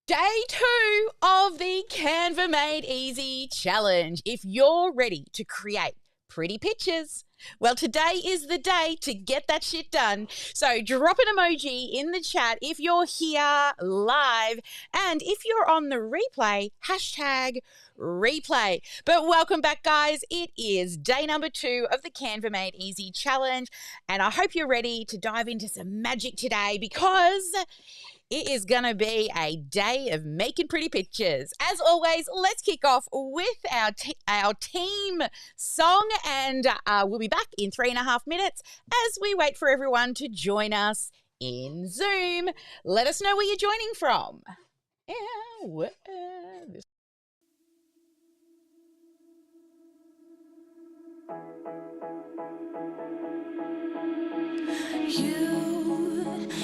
Day 2 of the Canva Made Easy Challenge. If you're ready to create pretty pictures, well, today is the day to get that shit done. So drop an emoji in the chat if you're here live, and if you're on the replay, hashtag replay. But welcome back, guys. It is day number 2 of the Canva Made Easy Challenge, and I hope you're ready to dive into some magic today because it is going to be a day of making pretty pictures. As always, let's kick off with our team song, and we'll be back in 3.5 minutes as we wait for everyone to join us in Zoom. Let us know where you're joining from.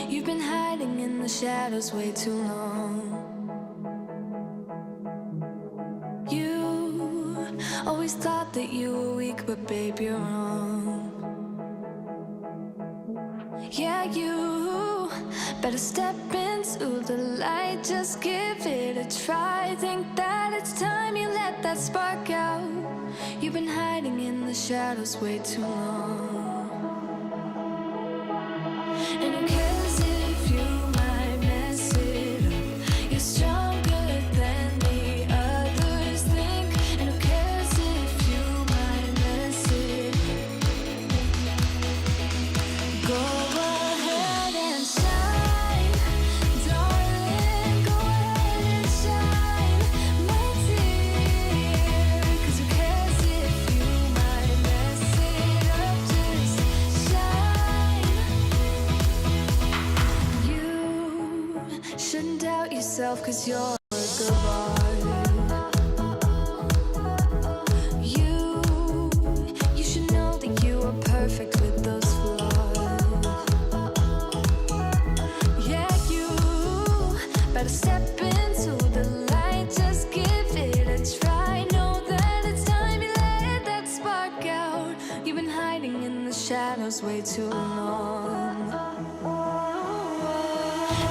You've been hiding in the shadows way too long. You always thought that you were weak, but babe, you're wrong. Yeah, you better step into the light, just give it a try. Think that it's time you let that spark out. You've been hiding in the shadows way too long. And who cares if you might mess it up? You're stronger than the others think. And who cares if you might mess it up? Go ahead and shine, darling. Go ahead and shine, my dear. 'Cause who cares if you might mess it up? Just shine. You shouldn't doubt yourself, 'cause you're a good boy. You should know that you are perfect with those flaws. Yeah, you better step into the light, just give it a try. Know that it's time you let that spark out. You've been hiding in the shadows way too long.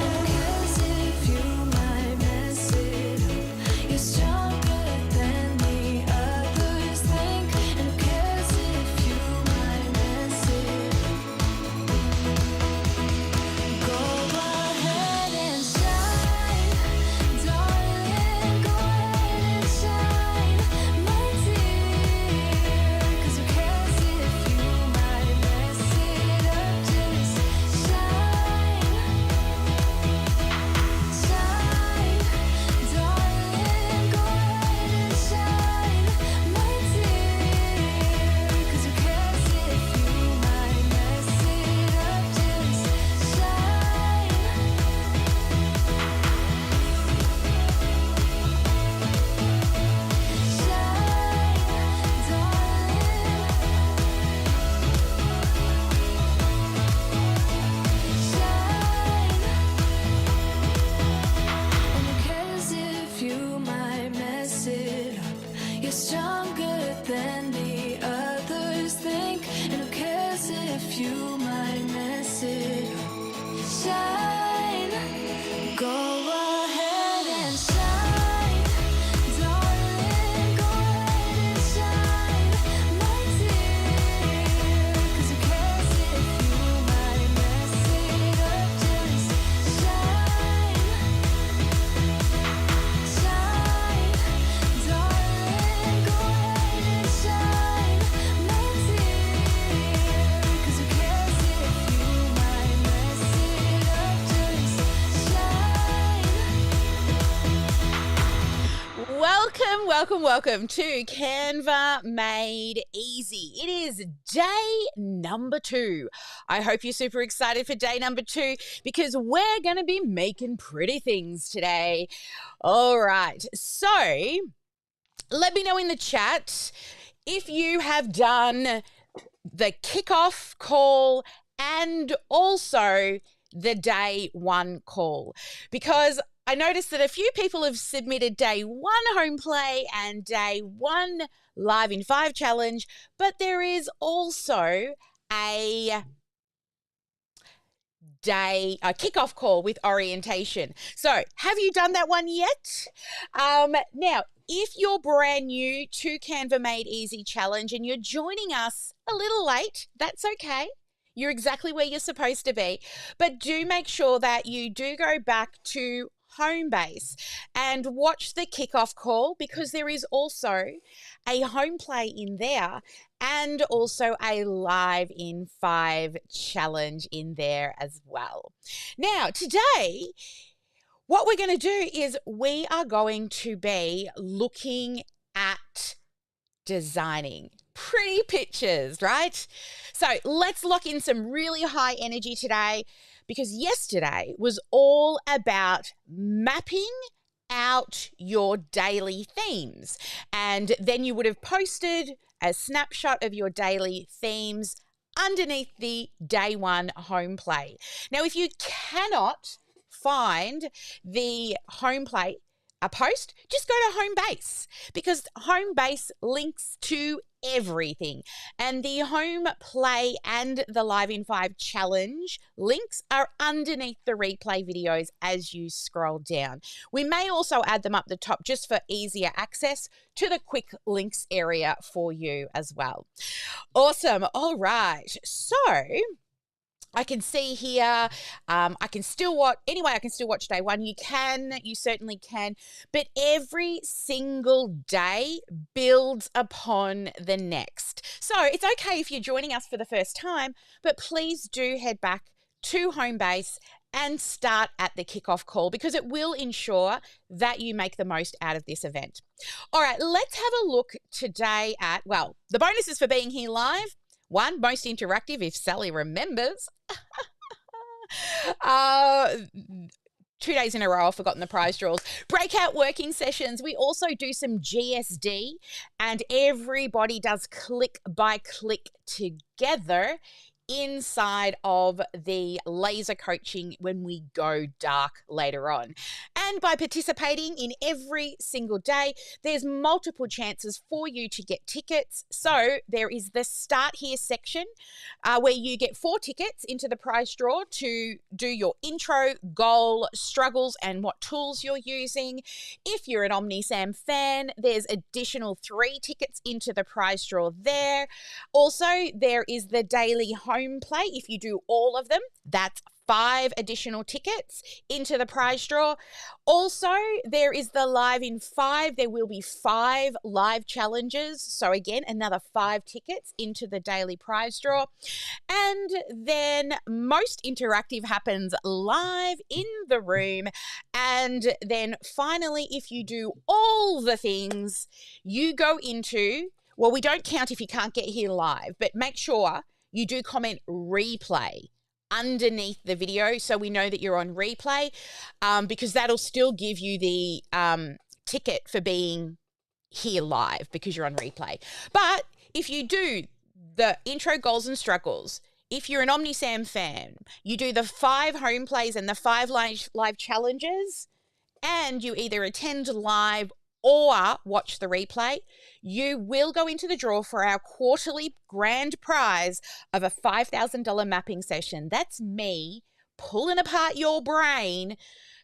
And who cares if you might mess it up? You're stronger than the others think. And who cares if you might mess it up? Go ahead and shine, darling. Go ahead and shine, my dear. 'Cause who cares if you might mess it up? Just shine, shine, darling. Go ahead and shine, my dear. 'Cause who cares if you might mess it up? Just shine. You're stronger than the others think. And who cares if you might mess it up? Shine. Go ahead and shine, darling. Go ahead and shine, my dear. 'Cause who cares if you might mess it up? Just shine, shine, darling. Go ahead and shine, my dear. 'Cause who cares if you might mess it up? Just shine. Welcome to Canva Made Easy. It is day number 2. I hope you're super excited for day number 2 because we're going to be making pretty things today. All right, so let me know in the chat if you have done the kickoff call and also the day 1 call, because I noticed that a few people have submitted day 1 home play and day 1 live in 5 challenge, but there is also a kickoff call with orientation. So have you done that one yet? Now, if you're brand new to Canva Made Easy Challenge and you're joining us a little late, that's okay. You're exactly where you're supposed to be. But do make sure that you do go back to home base and watch the kickoff call, because there is also a home play in there and also a live in 5 challenge in there as well. Now, today, what we're going to do is we are going to be looking at designing pretty pictures, right? So let's lock in some really high energy today, because yesterday was all about mapping out your daily themes. And then you would have posted a snapshot of your daily themes underneath the day one home play. Now, if you cannot find the home play, a post, just go to home base, because home base links to everything. And the home play and the live in 5 challenge links are underneath the replay videos as you scroll down. We may also add them up the top just for easier access to the quick links area for you as well. Awesome. All right. So I can see here, I can still watch day one. You certainly can, but every single day builds upon the next. So it's okay if you're joining us for the first time, but please do head back to home base and start at the kickoff call, because it will ensure that you make the most out of this event. All right, let's have a look today at, well, the bonuses for being here live. 1, most interactive, if Sally remembers. 2 days in a row, I've forgotten the prize draws. Breakout working sessions. We also do some GSD, and everybody does click by click together inside of the laser coaching when we go dark later on. And by participating in every single day, there's multiple chances for you to get tickets. So there is the start here section where you get 4 tickets into the prize draw to do your intro, goal, struggles, and what tools you're using. If you're an OmniSam fan, there's additional 3 tickets into the prize draw there. Also, there is the daily home play. If you do all of them, that's 5 additional tickets into the prize draw. Also, there is the live in 5. There will be 5 live challenges. So again, another 5 tickets into the daily prize draw. And then most interactive happens live in the room. And then finally, if you do all the things, you go into, well, we don't count if you can't get here live, but make sure you do comment replay underneath the video so we know that you're on replay, because that'll still give you the ticket for being here live because you're on replay. But if you do the intro, goals and struggles, if you're an OmniSam fan, you do the 5 home plays and the 5 live challenges, and you either attend live or watch the replay, you will go into the draw for our quarterly grand prize of a $5,000 mapping session. That's me pulling apart your brain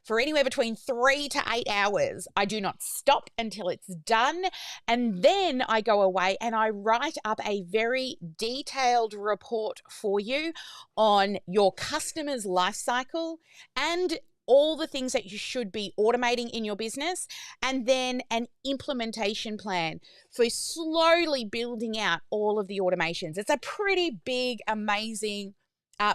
for anywhere between 3 to 8 hours. I do not stop until it's done. And then I go away and I write up a very detailed report for you on your customer's life cycle and all the things that you should be automating in your business, and then an implementation plan for slowly building out all of the automations. It's a pretty big, amazing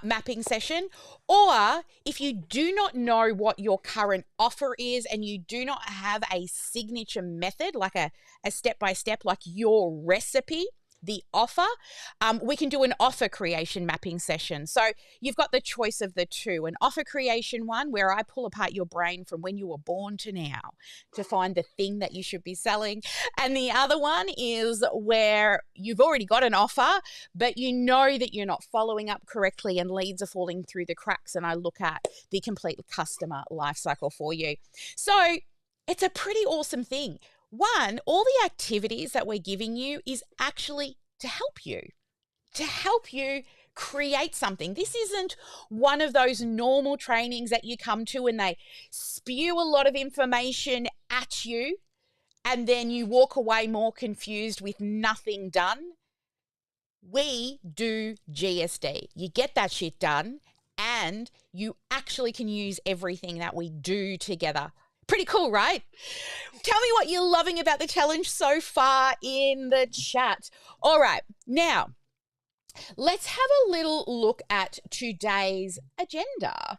mapping session. Or if you do not know what your current offer is and you do not have a signature method, like a step-by-step, like your recipe, the offer, we can do an offer creation mapping session. So you've got the choice of the 2, an offer creation one where I pull apart your brain from when you were born to now to find the thing that you should be selling. And the other one is where you've already got an offer, but you know that you're not following up correctly and leads are falling through the cracks. And I look at the complete customer lifecycle for you. So it's a pretty awesome thing. 1, all the activities that we're giving you is actually to help you create something. This isn't one of those normal trainings that you come to and they spew a lot of information at you and then you walk away more confused with nothing done. We do GSD. You get that shit done and you actually can use everything that we do together. Pretty cool, right? Tell me what you're loving about the challenge so far in the chat. All right, now let's have a little look at today's agenda.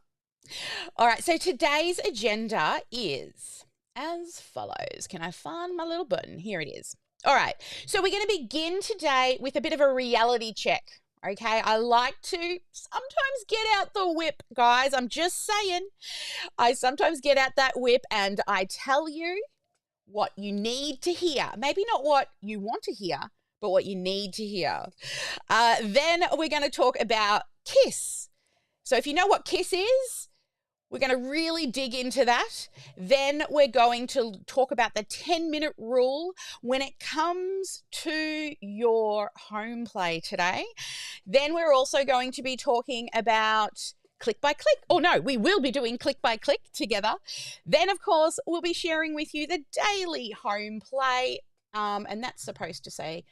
All right, so today's agenda is as follows. Can I find my little button? Here it is. All right, so we're going to begin today with a bit of a reality check. Okay, I like to sometimes get out the whip, guys. I'm just saying. I sometimes get out that whip and I tell you what you need to hear. Maybe not what you want to hear, but what you need to hear. Then we're going to talk about KISS. So if you know what KISS is, we're going to really dig into that. Then we're going to talk about the 10-minute rule when it comes to your home play today. Then we're also going to be talking about click by click. Oh no, we will be doing click by click together. Then, of course, we'll be sharing with you the daily home play. And that's supposed to say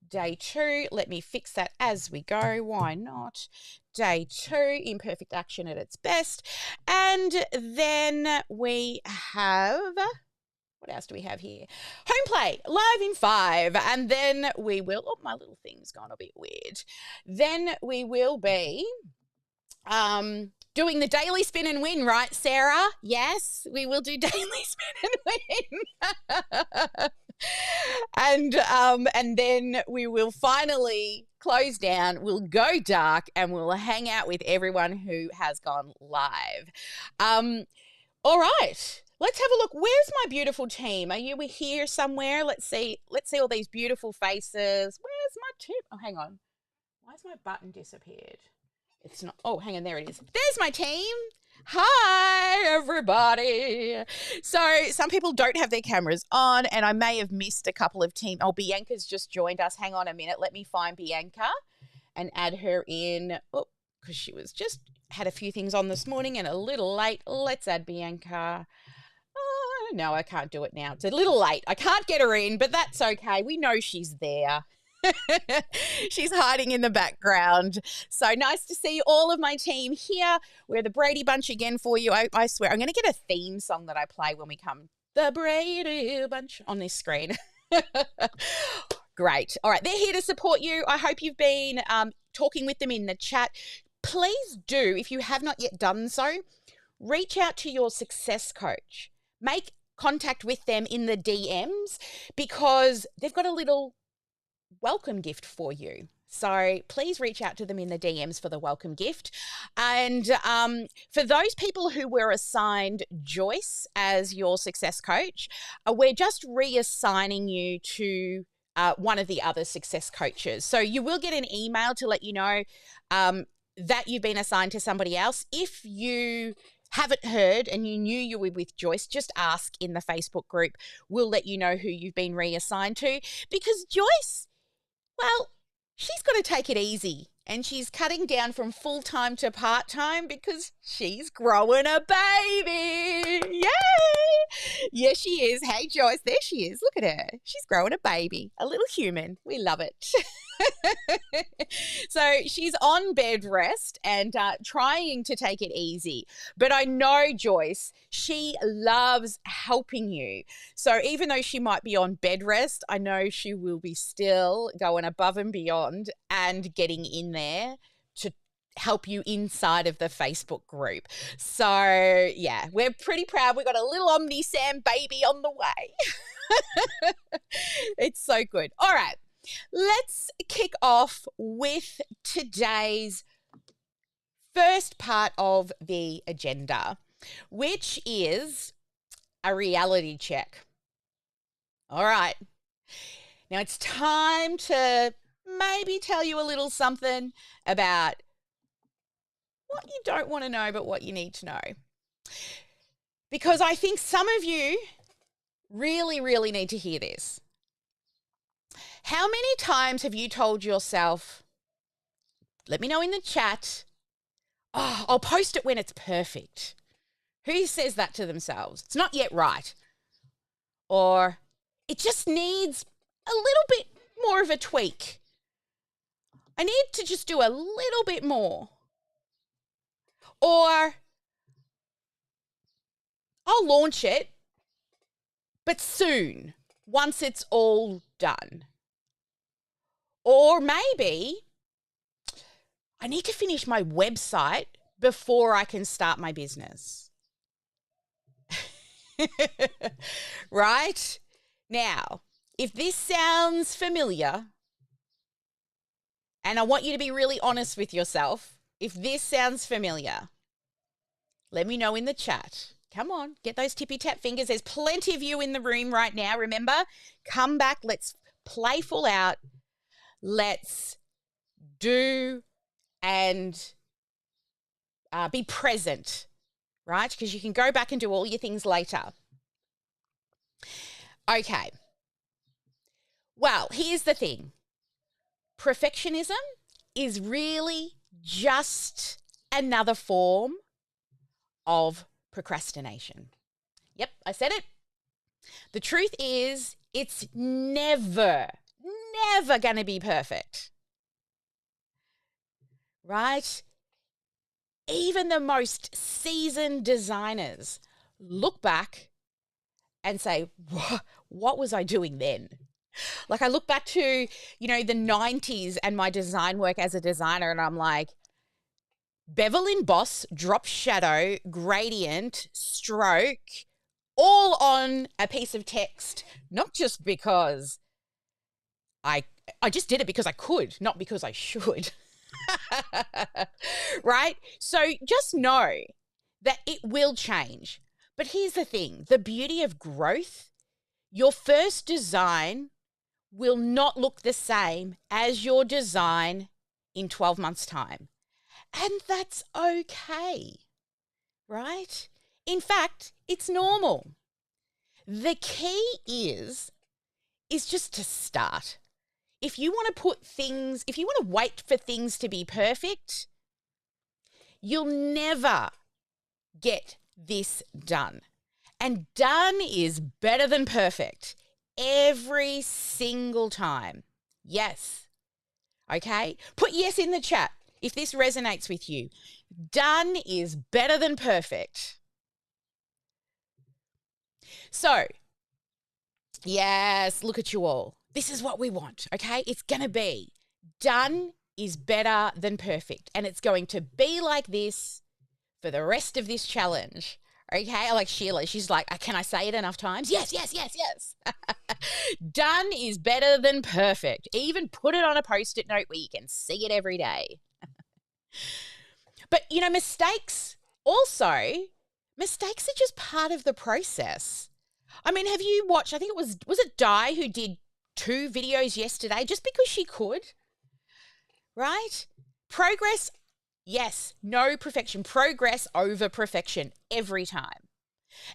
day 2. Let me fix that as we go. Why not? Day 2, imperfect action at its best. And then we have, what else do we have here? Home play, live in 5. And then we will, oh, my little thing's gone a bit weird. Then we will be doing the daily spin and win, right, Sarah? Yes, we will do daily spin and win. And then we will finally close down, we'll go dark, and we'll hang out with everyone who has gone live. All right, let's have a look. Where's my beautiful team? Are you here somewhere? Let's see all these beautiful faces. Where's my team? Oh, hang on. Why has my button disappeared? It's not. Oh, hang on. There it is. There's my team. Hi, everybody. So some people don't have their cameras on, and I may have missed a couple of team. Oh, Bianca's just joined us. Hang on a minute. Let me find Bianca and add her in. Oh, because she was just had a few things on this morning and a little late. Let's add Bianca. Oh, no, I can't do it now. It's a little late. I can't get her in, but that's okay. We know she's there. She's hiding in the background. So nice to see all of my team here. We're the Brady Bunch again for you. I swear, I'm going to get a theme song that I play when we come. The Brady Bunch on this screen. Great. All right. They're here to support you. I hope you've been talking with them in the chat. Please do, if you have not yet done so, reach out to your success coach. Make contact with them in the DMs because they've got a little welcome gift for you. So please reach out to them in the DMs for the welcome gift. And for those people who were assigned Joyce as your success coach, we're just reassigning you to one of the other success coaches. So you will get an email to let you know that you've been assigned to somebody else. If you haven't heard and you knew you were with Joyce, just ask in the Facebook group. We'll let you know who you've been reassigned to because Joyce, well, she's got to take it easy and she's cutting down from full-time to part-time because she's growing a baby. Yay! Yes, she is. Hey, Joyce, there she is. Look at her. She's growing a baby, a little human. We love it. So she's on bed rest and trying to take it easy. But I know Joyce, she loves helping you. So even though she might be on bed rest, I know she will be still going above and beyond and getting in there to help you inside of the Facebook group. So yeah, we're pretty proud. We've got a little Omni Sam baby on the way. It's so good. All right. Let's kick off with today's first part of the agenda, which is a reality check. All right. Now it's time to maybe tell you a little something about what you don't want to know, but what you need to know. Because I think some of you really, really need to hear this. How many times have you told yourself, Let me know in the chat. Oh, I'll post it when it's perfect. Who says that to themselves? It's not yet right. Or it just needs a little bit more of a tweak. I need to just do a little bit more. Or I'll launch it, but soon, once it's all done. Or maybe I need to finish my website before I can start my business. Right? Now, if this sounds familiar, and I want you to be really honest with yourself, if this sounds familiar, let me know in the chat. Come on, get those tippy tap fingers. There's plenty of you in the room right now. Remember, come back. Let's playful out. Let's do and be present, right? Because you can go back and do all your things later. Okay. Well, here's the thing. Perfectionism is really just another form of procrastination. Yep, I said it. The truth is, it's never going to be perfect. Right? Even the most seasoned designers look back and say, what was I doing then? Like I look back to, the 90s and my design work as a designer, and I'm like, bevel emboss, drop shadow, gradient, stroke, all on a piece of text, not just because I just did it because I could, not because I should. Right? So just know that it will change. But here's the thing, the beauty of growth, your first design will not look the same as your design in 12 months' time. And that's okay, right? In fact, it's normal. The key is just to start. If you want to wait for things to be perfect, you'll never get this done. And done is better than perfect every single time. Yes. Okay? Put yes in the chat if this resonates with you. Done is better than perfect. So, yes, look at you all. This is what we want, okay? It's going to be done is better than perfect. And it's going to be like this for the rest of this challenge. Okay, I like Sheila. She's like, can I say it enough times? Yes. Done is better than perfect. Even put it on a Post-it note where you can see it every day. But, mistakes are just part of the process. I mean, have you watched, I think was it Di who did 2 videos yesterday just because she could? Right? Progress. Yes, no perfection. Progress over perfection every time.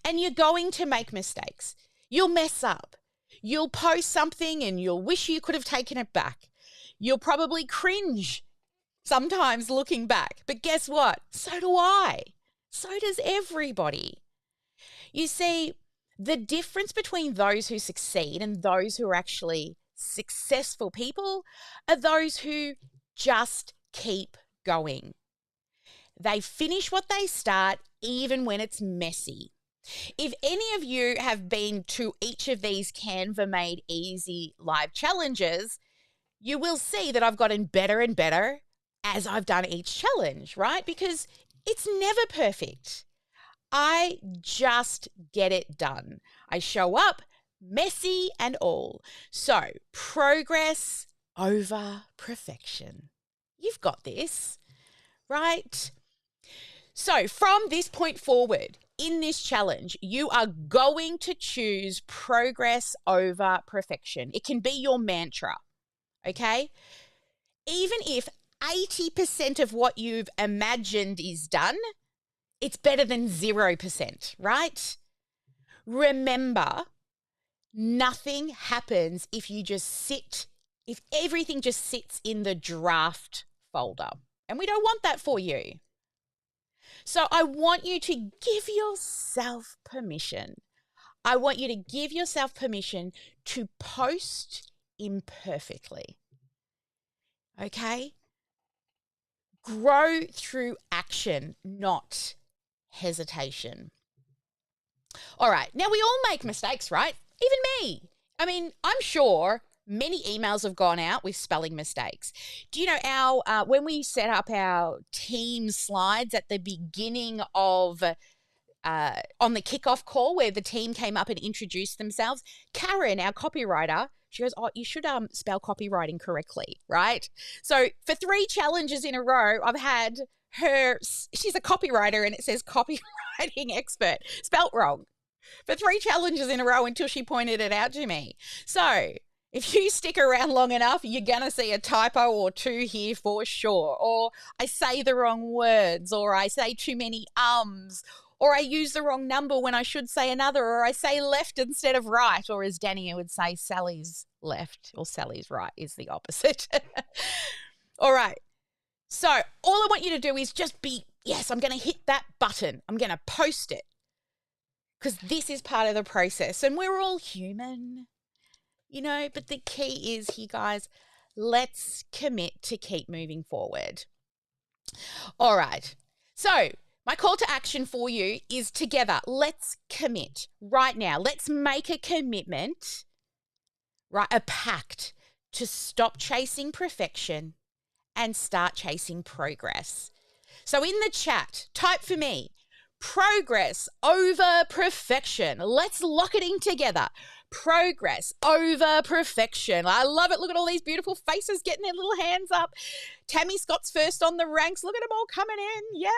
And you're going to make mistakes. You'll mess up. You'll post something and you'll wish you could have taken it back. You'll probably cringe sometimes looking back. But guess what? So do I. So does everybody. You see, the difference between those who succeed and those who are actually successful people are those who just keep going. They finish what they start even when it's messy. If any of you have been to each of these Canva Made Easy live challenges, you will see that I've gotten better and better as I've done each challenge, right? Because it's never perfect. I just get it done. I show up, messy and all. So, progress over perfection. You've got this, right? So, from this point forward, in this challenge, you are going to choose progress over perfection. It can be your mantra, okay? Even if 80% of what you've imagined is done, it's better than 0%, right? Remember, nothing happens if everything just sits in the draft folder. And we don't want that for you. So I want you to give yourself permission. I want you to give yourself permission to post imperfectly. Okay? Grow through action, not hesitation. All right. Now, we all make mistakes, right? Even me. I mean, I'm sure many emails have gone out with spelling mistakes. Do you know our when we set up our team slides at the beginning of on the kickoff call where the team came up and introduced themselves, Karen, our copywriter, she goes, oh, you should spell copywriting correctly, right? So for 3 challenges in a row, I've had her, she's a copywriter and it says copywriting expert, spelt wrong. For 3 challenges in a row until she pointed it out to me. So if you stick around long enough, you're going to see a typo or 2 here for sure. Or I say the wrong words, or I say too many ums, or I use the wrong number when I should say another, or I say left instead of right, or as Danny would say, Sally's left or Sally's right is the opposite. All right. So all I want you to do is just be, yes, I'm going to hit that button. I'm going to post it because this is part of the process and we're all human, you know, but the key is here, guys, let's commit to keep moving forward. All right. So my call to action for you is together. Let's commit right now. Let's make a commitment, right? A pact to stop chasing perfection and start chasing progress. So in the chat, type for me, progress over perfection. Let's lock it in together. Progress over perfection. I love it. Look at all these beautiful faces getting their little hands up. Tammy Scott's first on the ranks. Look at them all coming in. Yay.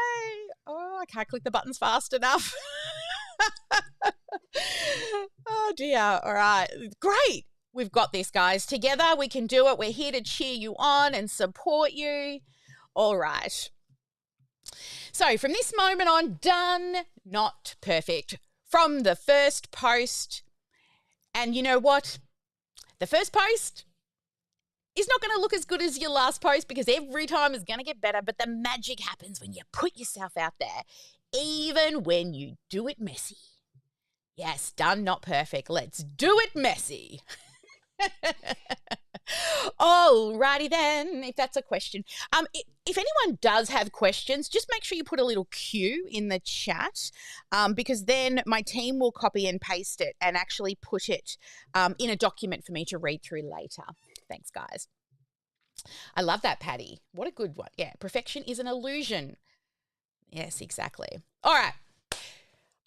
Oh, I can't click the buttons fast enough. Oh, dear. All right. Great. We've got this, guys. Together, we can do it. We're here to cheer you on and support you. All right. So from this moment on, done, not perfect. From the first post, and you know what? The first post is not going to look as good as your last post because every time is going to get better, but the magic happens when you put yourself out there, even when you do it messy. Yes, done, not perfect. Let's do it messy. Alrighty then, if that's a question. If anyone does have questions, just make sure you put a little Q in the chat because then my team will copy and paste it and actually put it in a document for me to read through later. Thanks, guys. I love that, Patty. What a good one. Yeah, perfection is an illusion. Yes, exactly. All right.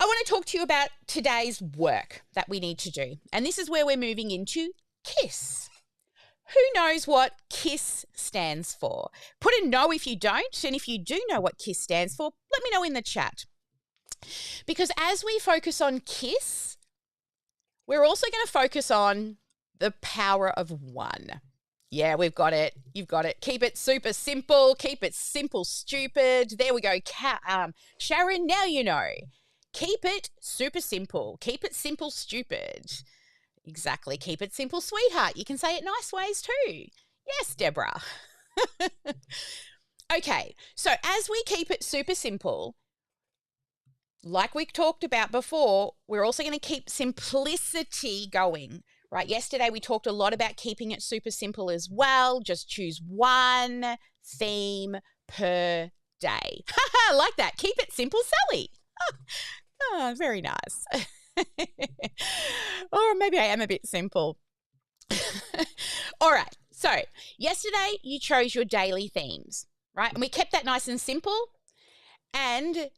I want to talk to you about today's work that we need to do. And this is where we're moving into KISS. Who knows what KISS stands for? Put a no if you don't. And if you do know what KISS stands for, let me know in the chat. Because as we focus on KISS, we're also going to focus on the power of one. Yeah, we've got it. You've got it. Keep it super simple. Keep it simple, stupid. There we go. Sharon, now you know. Keep it super simple. Keep it simple, stupid. Exactly. Keep it simple, sweetheart. You can say it nice ways too. Yes, Deborah. Okay, so as we keep it super simple, like we talked about before, we're also going to keep simplicity going, right? Yesterday we talked a lot about keeping it super simple as well. Just choose one theme per day. I like that. Keep it simple, Sally. Oh, very nice. Or maybe I am a bit simple. All right. So yesterday you chose your daily themes, right? And we kept that nice and simple. And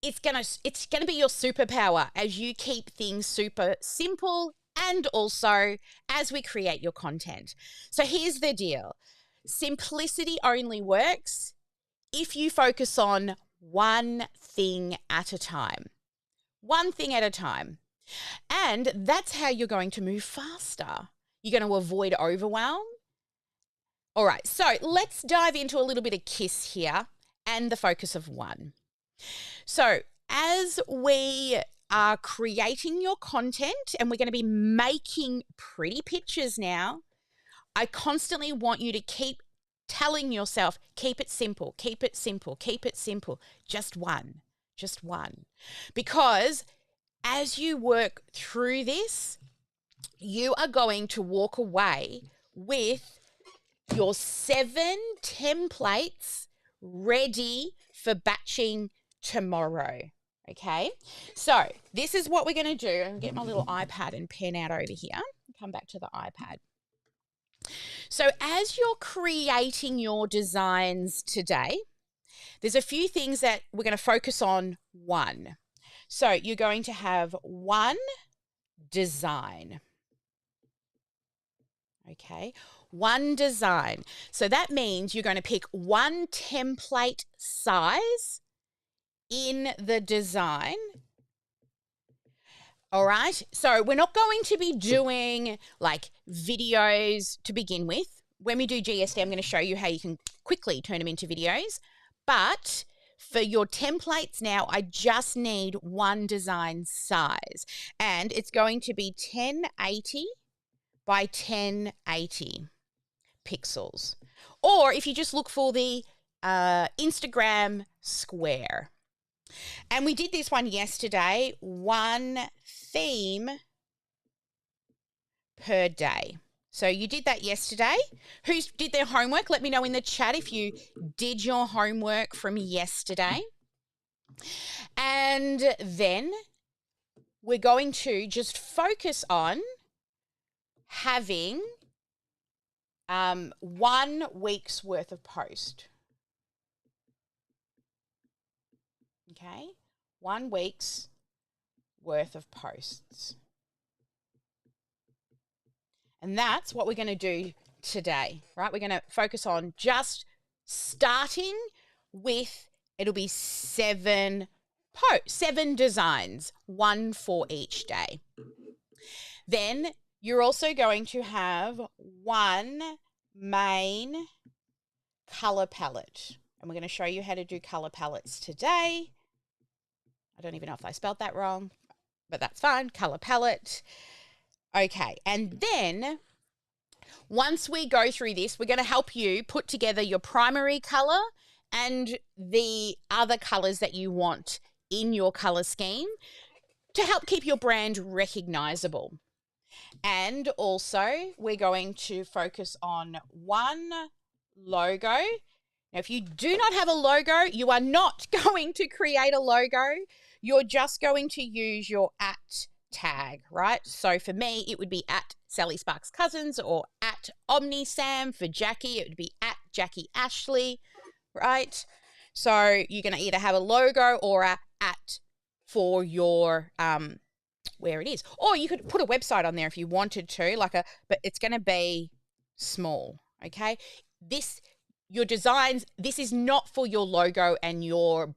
it's gonna be your superpower as you keep things super simple and also as we create your content. So here's the deal. Simplicity only works if you focus on one thing at a time. One thing at a time. And that's how you're going to move faster. You're going to avoid overwhelm. All right, so let's dive into a little bit of KISS here and the focus of one. So as we are creating your content and we're going to be making pretty pictures now, I constantly want you to keep telling yourself, keep it simple, keep it simple, keep it simple. Just one. Because as you work through this, you are going to walk away with your 7 templates ready for batching tomorrow. Okay, so this is what we're going to do. I'm going to get my little iPad and pen out over here. Come back to the iPad. So as you're creating your designs today, there's a few things that we're going to focus on. One. So you're going to have one design. Okay, one design. So that means you're going to pick one template size in the design. All right. So we're not going to be doing like videos to begin with. When we do GSD, I'm going to show you how you can quickly turn them into videos. But for your templates now, I just need one design size. And it's going to be 1080 by 1080 pixels. Or if you just look for the Instagram square. And we did this one yesterday, one theme per day. So you did that yesterday. Who did their homework? Let me know in the chat if you did your homework from yesterday. And then we're going to just focus on having 1 week's worth of post. Okay, 1 week's worth of posts. And that's what we're going to do today, right? We're going to focus on just starting with, it'll be 7 designs, 1 for each day. Then you're also going to have 1 main color palette. And we're going to show you how to do color palettes today. I don't even know if I spelled that wrong, but that's fine. Color palette. Okay. And then once we go through this, we're going to help you put together your primary color and the other colors that you want in your color scheme to help keep your brand recognizable. And also we're going to focus on 1 logo. Now, if you do not have a logo, you are not going to create a logo. You're just going to use your @ tag, right? So for me, it would be @SallySparksCousins or @OmniSam. For Jackie, it would be @JackieAshley, right? So you're going to either have a logo or a @ for your where it is. Or you could put a website on there if you wanted to, but it's going to be small, okay? Your designs, this is not for your logo and your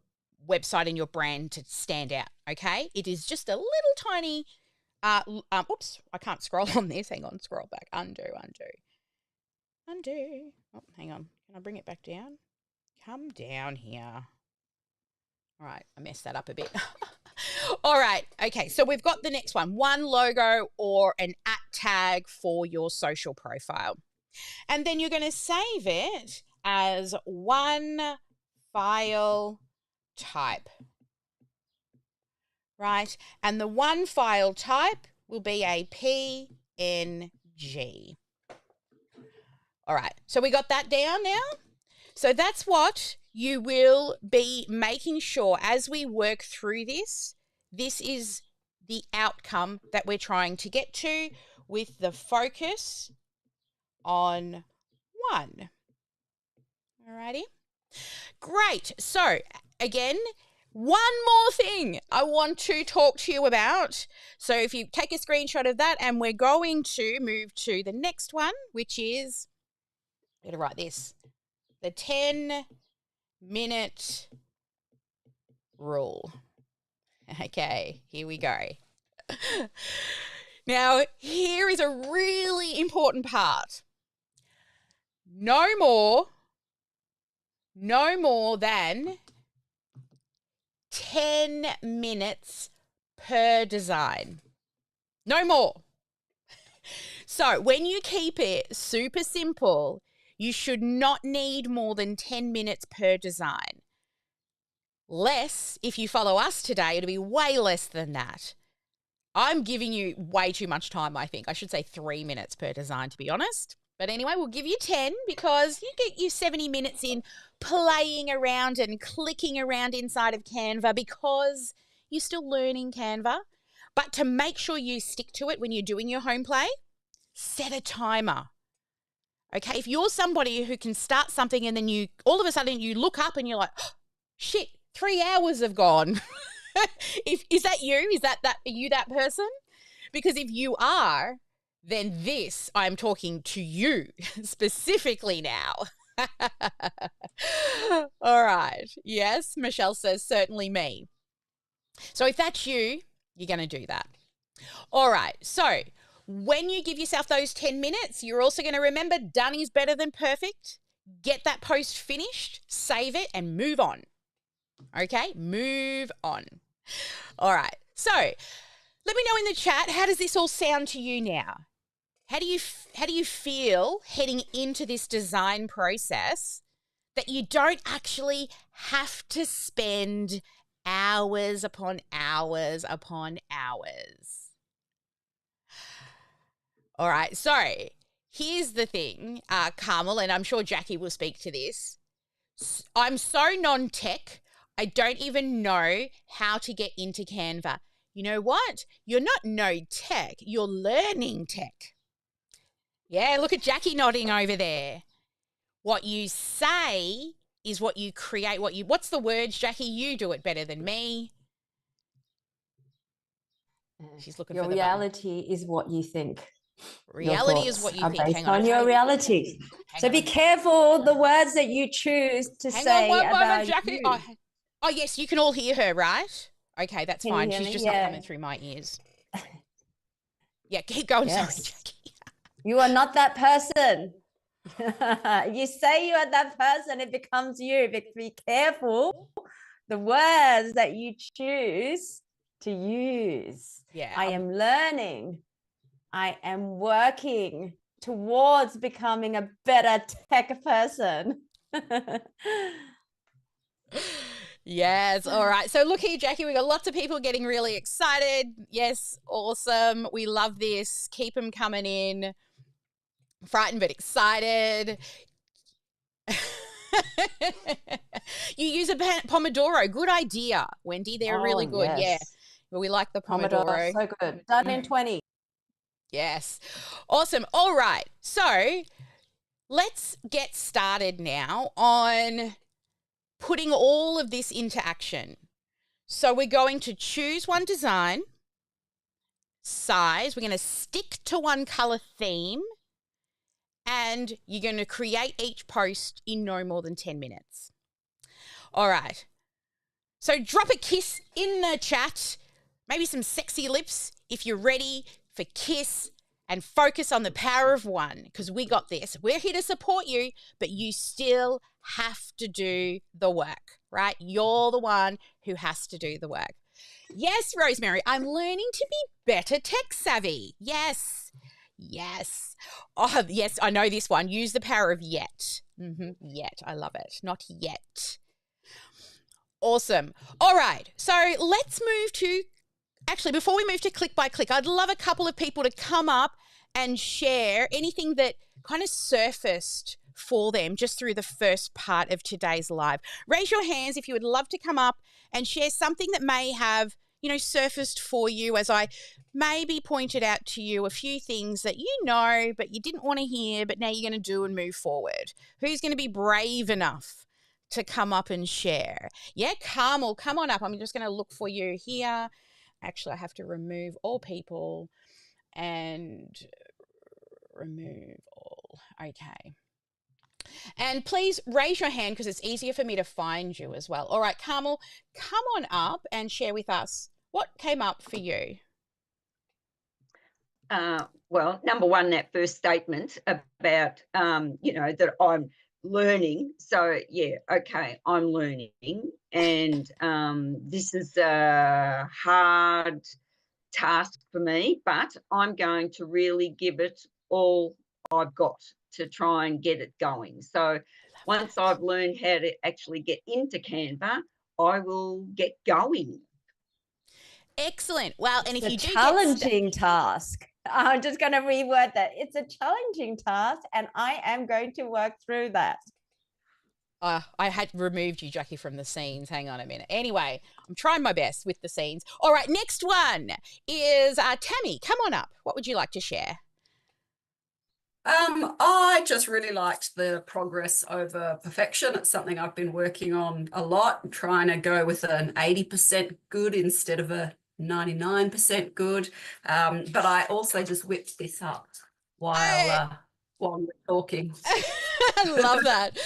website and your brand to stand out, okay? It is just a little tiny, oops, I can't scroll on this. Hang on, scroll back. Undo. Oh, hang on. Can I bring it back down? Come down here. All right, I messed that up a bit. All right, okay, so we've got the next one. 1 logo or an @ tag for your social profile. And then you're going to save it as 1 file type, right? And the 1 file type will be a PNG. All right, so we got that down now. So that's what you will be making sure as we work through this. This is the outcome that we're trying to get to with the focus on 1. All righty. Great. So again, one more thing I want to talk to you about. So if you take a screenshot of that, and we're going to move to the next one, which is, I'm going to write this, the 10-minute rule. Okay, here we go. Now, here is a really important part. No more than 10 minutes per design. No more. So when you keep it super simple, You should not need more than 10 minutes per design. Less, if you follow us today, it'll be way less than that. I'm giving you way too much time, I think. I should say 3 minutes per design, to be honest. But anyway, we'll give you 10 because you get your 70 minutes in playing around and clicking around inside of Canva because you're still learning Canva. But to make sure you stick to it when you're doing your home play, set a timer. Okay, if you're somebody who can start something and then you all of a sudden you look up and you're like, oh, shit, 3 hours have gone. Is that you? Are you that person? Because if you are, then this, I'm talking to you specifically now. All right. Yes, Michelle says certainly me. So if that's you, you're going to do that. All right. So when you give yourself those 10 minutes, you're also going to remember done is better than perfect. Get that post finished, save it, and move on. Okay? Move on. All right. So let me know in the chat, how does this all sound to you now? How do you feel heading into this design process that you don't actually have to spend hours upon hours upon hours? All right. So here's the thing, Carmel, and I'm sure Jackie will speak to this. I'm so non-tech, I don't even know how to get into Canva. You know what? You're not no tech, you're learning tech. Yeah, look at Jackie nodding over there. What you say is what you create. What's the words, Jackie? You do it better than me. She's looking for the reality is what you think. Reality is what you think. Hang on. Your reality. So be careful the words that you choose to say. Hang on one moment, Jackie. Oh, yes, you can all hear her, right? Okay, that's fine. She's just not coming through my ears. Yeah, keep going. Yes. Sorry, Jackie. You are not that person. You say you are that person, it becomes you. Be careful the words that you choose to use. Yeah. I am learning. I am working towards becoming a better tech person. Yes. All right. So look here, Jackie, we got lots of people getting really excited. Yes. Awesome. We love this. Keep them coming in. Frightened but excited. You use a Pomodoro. Good idea, Wendy. They're really good. Yes. Yeah. Well, we like the Pomodoro. So good. Done in 20. Yes. Awesome. All right. So let's get started now on putting all of this into action. So we're going to choose one design, size. We're going to stick to one color theme, and you're going to create each post in no more than 10 minutes. All right. So drop a kiss in the chat, maybe some sexy lips if you're ready for kiss, and focus on the power of one, because we got this. We're here to support you, but you still have to do the work, right? You're the one who has to do the work. Yes, Rosemary, I'm learning to be better tech savvy. Yes. Yes. Oh, yes, I know this one. Use the power of yet. Yet. I love it. Not yet. Awesome. All right. So let's move to, actually, before we move to click by click, I'd love a couple of people to come up and share anything that kind of surfaced for them just through the first part of today's live. Raise your hands if you would love to come up and share something that may have, surfaced for you as I maybe pointed out to you a few things that you know, but you didn't want to hear, but now you're going to do and move forward. Who's going to be brave enough to come up and share? Yeah, Carmel, come on up. I'm just going to look for you here. Actually, I have to remove all people and remove all. Okay. And please raise your hand because it's easier for me to find you as well. All right, Carmel, come on up and share with us what came up for you. Well, number one, that first statement about, that I'm learning. So, yeah, okay, I'm learning. And this is a hard task for me, but I'm going to really give it all I've got. to try and get it going. So once I've learned how to actually get into Canva, I will get going. Excellent. Well, and if It's you a do challenging task. I'm just going to reword that. It's a challenging task, and I am going to work through that. I had removed you, Jackie, from the scenes. Hang on a minute. Anyway, I'm trying my best with the scenes. All right, next one is Tammy. Come on up. What would you like to share? I just really liked the progress over perfection. It's something I've been working on a lot, trying to go with an 80% good instead of a 99% good. But I also just whipped this up while we're talking. I love that.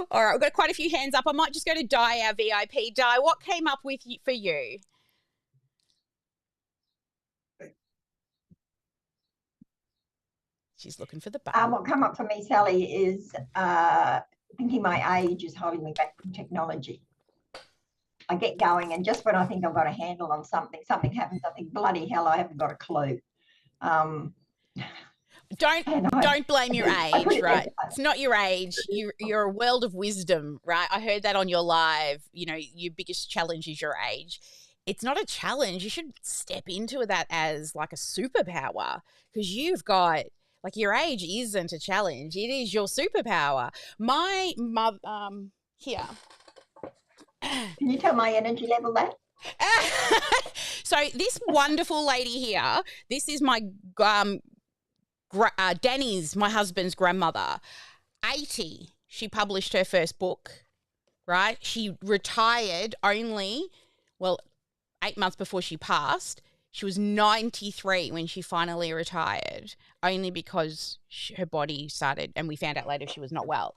All right, we've got quite a few hands up. I might just go to Di, our VIP. Di, what came up with for you? She's looking for the button. What come up for me, Sally, is thinking my age is holding me back from technology. I get going, and just when I think I've got a handle on something, something happens. I think, bloody hell, I haven't got a clue. Don't blame your age, right? It's not your age. You're a world of wisdom, right? I heard that on your live. You know, your biggest challenge is your age. It's not a challenge. You should step into that as like a superpower, because you've got, like, your age isn't a challenge. It is your superpower. My mother, here. Can you tell my energy level there? So this wonderful lady here, this is my Danny's, my husband's grandmother. 80, she published her first book, right? She retired only, 8 months before she passed. She was 93 when she finally retired, only because her body started, and we found out later she was not well.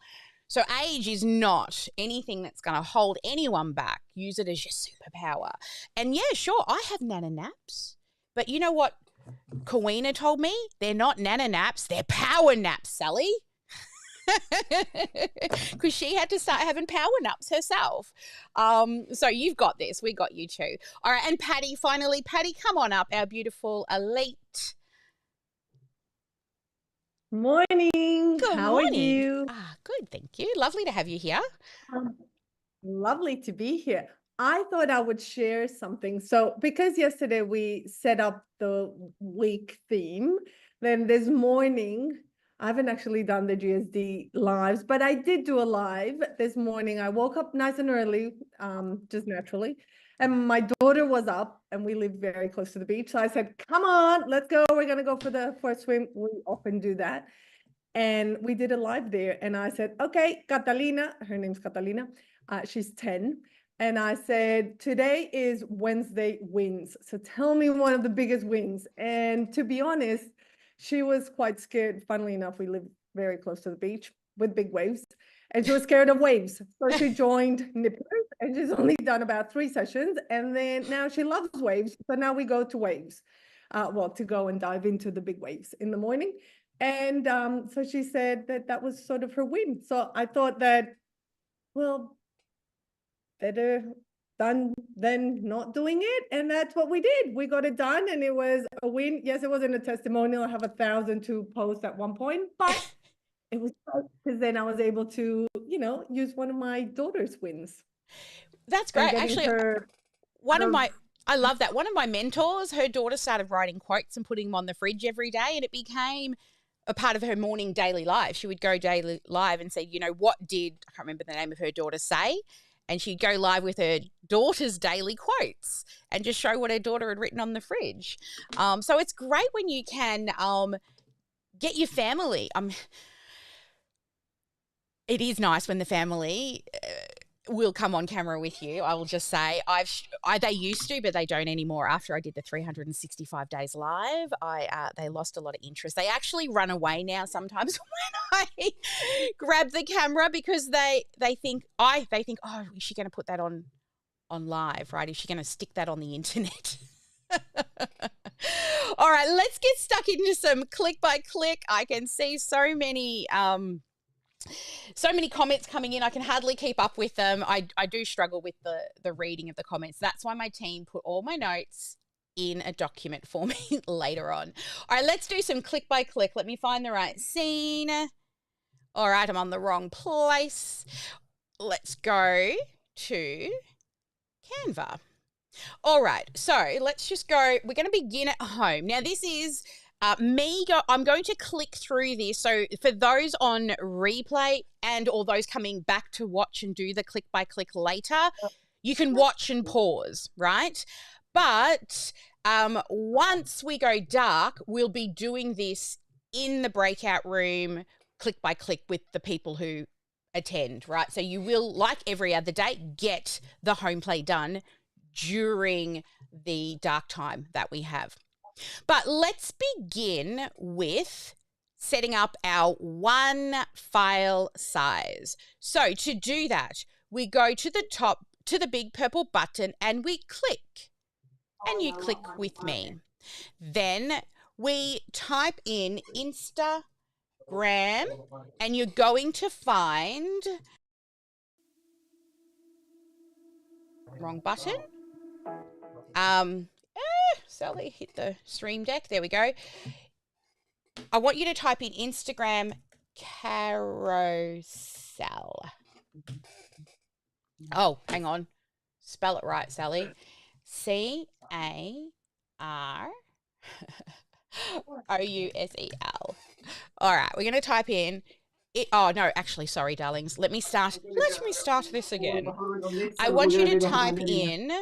So age is not anything that's going to hold anyone back. Use it as your superpower. And yeah, sure, I have nana naps, but you know what Kawina told me? They're not nana naps, they're power naps, Sally. Because she had to start having power naps herself. So you've got this. We got you too. All right, and Patty, finally. Patty, come on up, our beautiful elite. Morning. Good How morning. are you? Good, thank you. Lovely to have you here. Lovely to be here. I thought I would share something. So because yesterday we set up the week theme, then this morning, I haven't actually done the GSD lives, but I did do a live this morning. I woke up nice and early, just naturally. And my daughter was up, and we live very close to the beach. So I said, come on, let's go. We're going to go for a swim. We often do that. And we did a live there. And I said, okay, Catalina, her name's Catalina. She's 10. And I said, today is Wednesday wins. So tell me one of the biggest wins. And to be honest, she was quite scared. Funnily enough, we live very close to the beach with big waves. And she was scared of waves. So she joined Nippers, and she's only done about 3 sessions. And then now she loves waves. So now we go to waves, to go and dive into the big waves in the morning. And so she said that was sort of her win. So I thought that, well, better done than not doing it. And that's what we did. We got it done, and it was a win. Yes, it wasn't a testimonial. I have 1,000 to post at one point, but it was because then I was able to, use one of my daughter's wins. That's great. Actually, I love that. One of my mentors, her daughter started writing quotes and putting them on the fridge every day, and it became a part of her morning daily life. She would go daily live and say, what did, I can't remember the name of her daughter, say? And she'd go live with her daughter's daily quotes and just show what her daughter had written on the fridge. So it's great when you can get your family. It is nice when the family will come on camera with you. I will just say they used to, but they don't anymore. After I did the 365 days live, they lost a lot of interest. They actually run away now sometimes when I grab the camera, because they think, oh, is she going to put that on live, right? Is she going to stick that on the internet? All right, let's get stuck into some click by click. I can see so many comments coming in. I can hardly keep up with them. I do struggle with the reading of the comments. That's why my team put all my notes in a document for me later on. All right, let's do some click by click. Let me find the right scene. All right, I'm on the wrong place. Let's go to Canva. All right, so let's just go. We're going to begin at home. Now, this is I'm going to click through this. So for those on replay and or those coming back to watch and do the click by click later, you can watch and pause, right? But once we go dark, we'll be doing this in the breakout room, click by click with the people who attend, right? So you will, like every other day, get the home play done during the dark time that we have. But let's begin with setting up our one file size. So to do that, we go to the top, to the big purple button, and we click. And you click with me. Then we type in Instagram, and you're going to find, wrong button. Sally hit the stream deck. There we go. I want you to type in Instagram carousel. Oh, hang on. Spell it right, Sally. CAROUSEL. All right, we're going to type in it. Oh, no, actually, sorry, darlings. Let me start this again. I want you to type in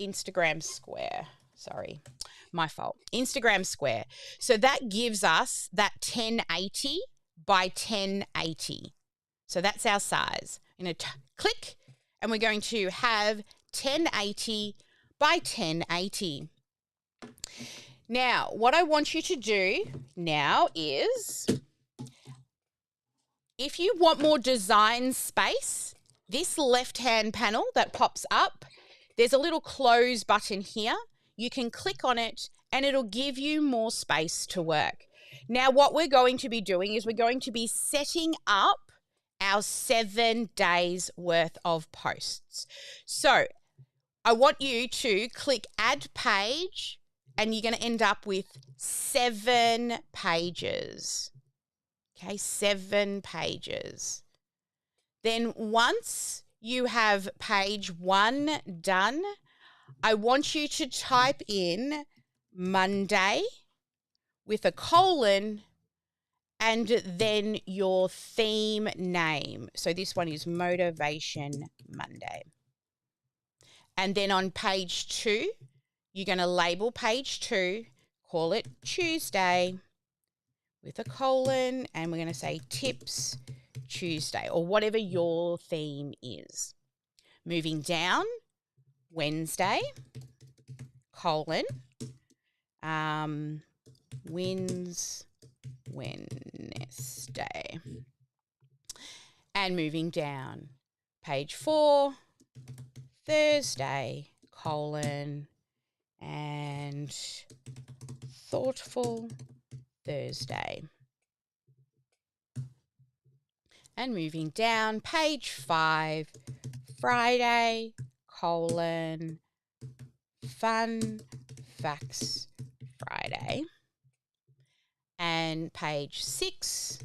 Instagram square. Sorry, my fault. Instagram square. So that gives us that 1080 by 1080. So that's our size. I'm going to click, and we're going to have 1080 by 1080. Now, what I want you to do now is, if you want more design space, this left-hand panel that pops up, there's a little close button here. You can click on it and it'll give you more space to work. Now, what we're going to be doing is we're going to be setting up our 7 days worth of posts. So I want you to click add page, and you're going to end up with 7 pages. Okay, 7 pages. Then once you have page 1 done, I want you to type in Monday with a colon and then your theme name. So this one is Motivation Monday. And then on page 2, you're going to label page 2, call it Tuesday with a colon, and we're going to say Tips Tuesday, or whatever your theme is. Moving down, Wednesday, colon, wins Wednesday. And moving down, page 4, Thursday, colon, and thoughtful Thursday. And moving down, page 5, Friday, colon, fun facts Friday. And page 6,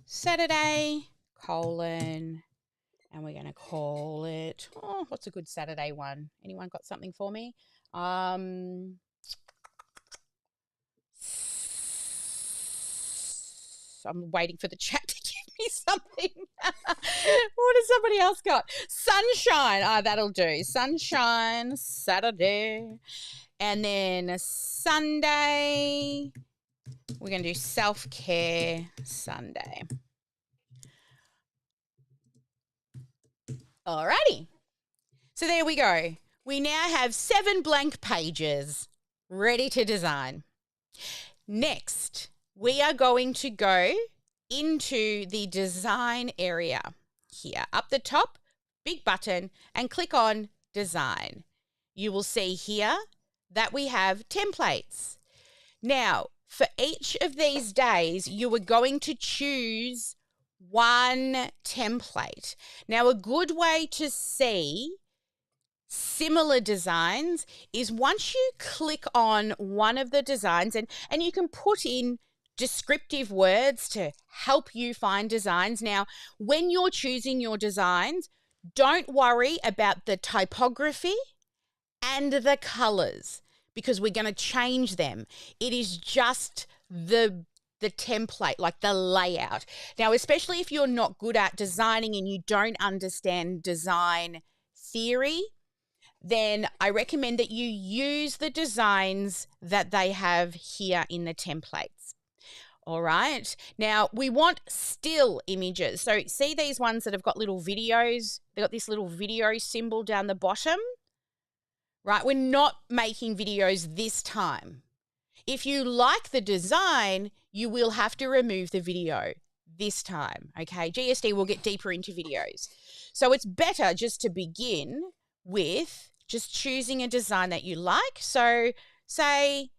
Saturday, colon, and we're going to call it, oh, what's a good Saturday one? Anyone got something for me? I'm waiting for the chat to give me something. What has somebody else got? Sunshine. Ah, that'll do. Sunshine Saturday. And then Sunday, we're going to do self-care Sunday. Alrighty. So there we go. We now have 7 blank pages ready to design. Next, we are going to go into the design area here. Up the top, big button, and click on design. You will see here that we have templates. Now, for each of these days, you are going to choose one template. Now, a good way to see similar designs is once you click on one of the designs, and you can put in descriptive words to help you find designs. Now, when you're choosing your designs, don't worry about the typography and the colors because we're going to change them. It is just the template, like the layout. Now, especially if you're not good at designing and you don't understand design theory, then I recommend that you use the designs that they have here in the templates. All right. Now, we want still images. So see these ones that have got little videos? They've got this little video symbol down the bottom, right? We're not making videos this time. If you like the design, you will have to remove the video this time, okay? GSD will get deeper into videos. So it's better just to begin with just choosing a design that you like. So say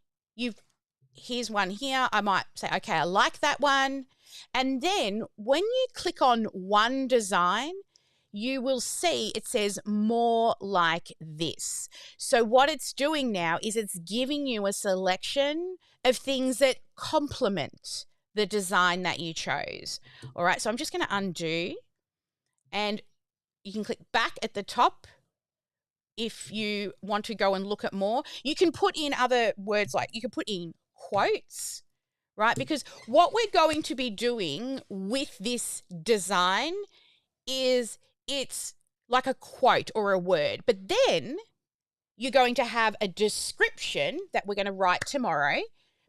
here's one here. I might say, okay, I like that one. And then when you click on one design, you will see it says more like this. So what it's doing now is it's giving you a selection of things that complement the design that you chose. All right, so I'm just going to undo, and you can click back at the top if you want to go and look at more. You can put in other words, like you can put in quotes, right? Because what we're going to be doing with this design is it's like a quote or a word, but then you're going to have a description that we're going to write tomorrow,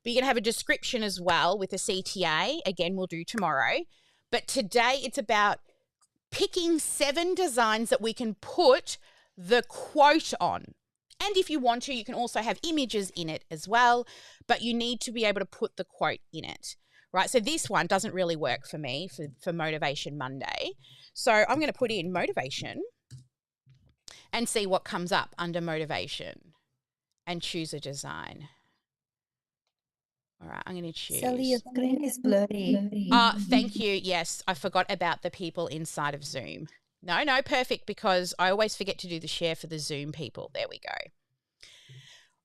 but you're going to have a description as well with a CTA. Again, we'll do tomorrow. But today it's about picking 7 designs that we can put the quote on. And if you want to, you can also have images in it as well, but you need to be able to put the quote in it, right? So this one doesn't really work for me for Motivation Monday. So I'm going to put in motivation and see what comes up under motivation and choose a design. All right, I'm going to choose. Sally, your screen is blurry. Thank you. Yes, I forgot about the people inside of Zoom. No, perfect, because I always forget to do the share for the Zoom people. There we go.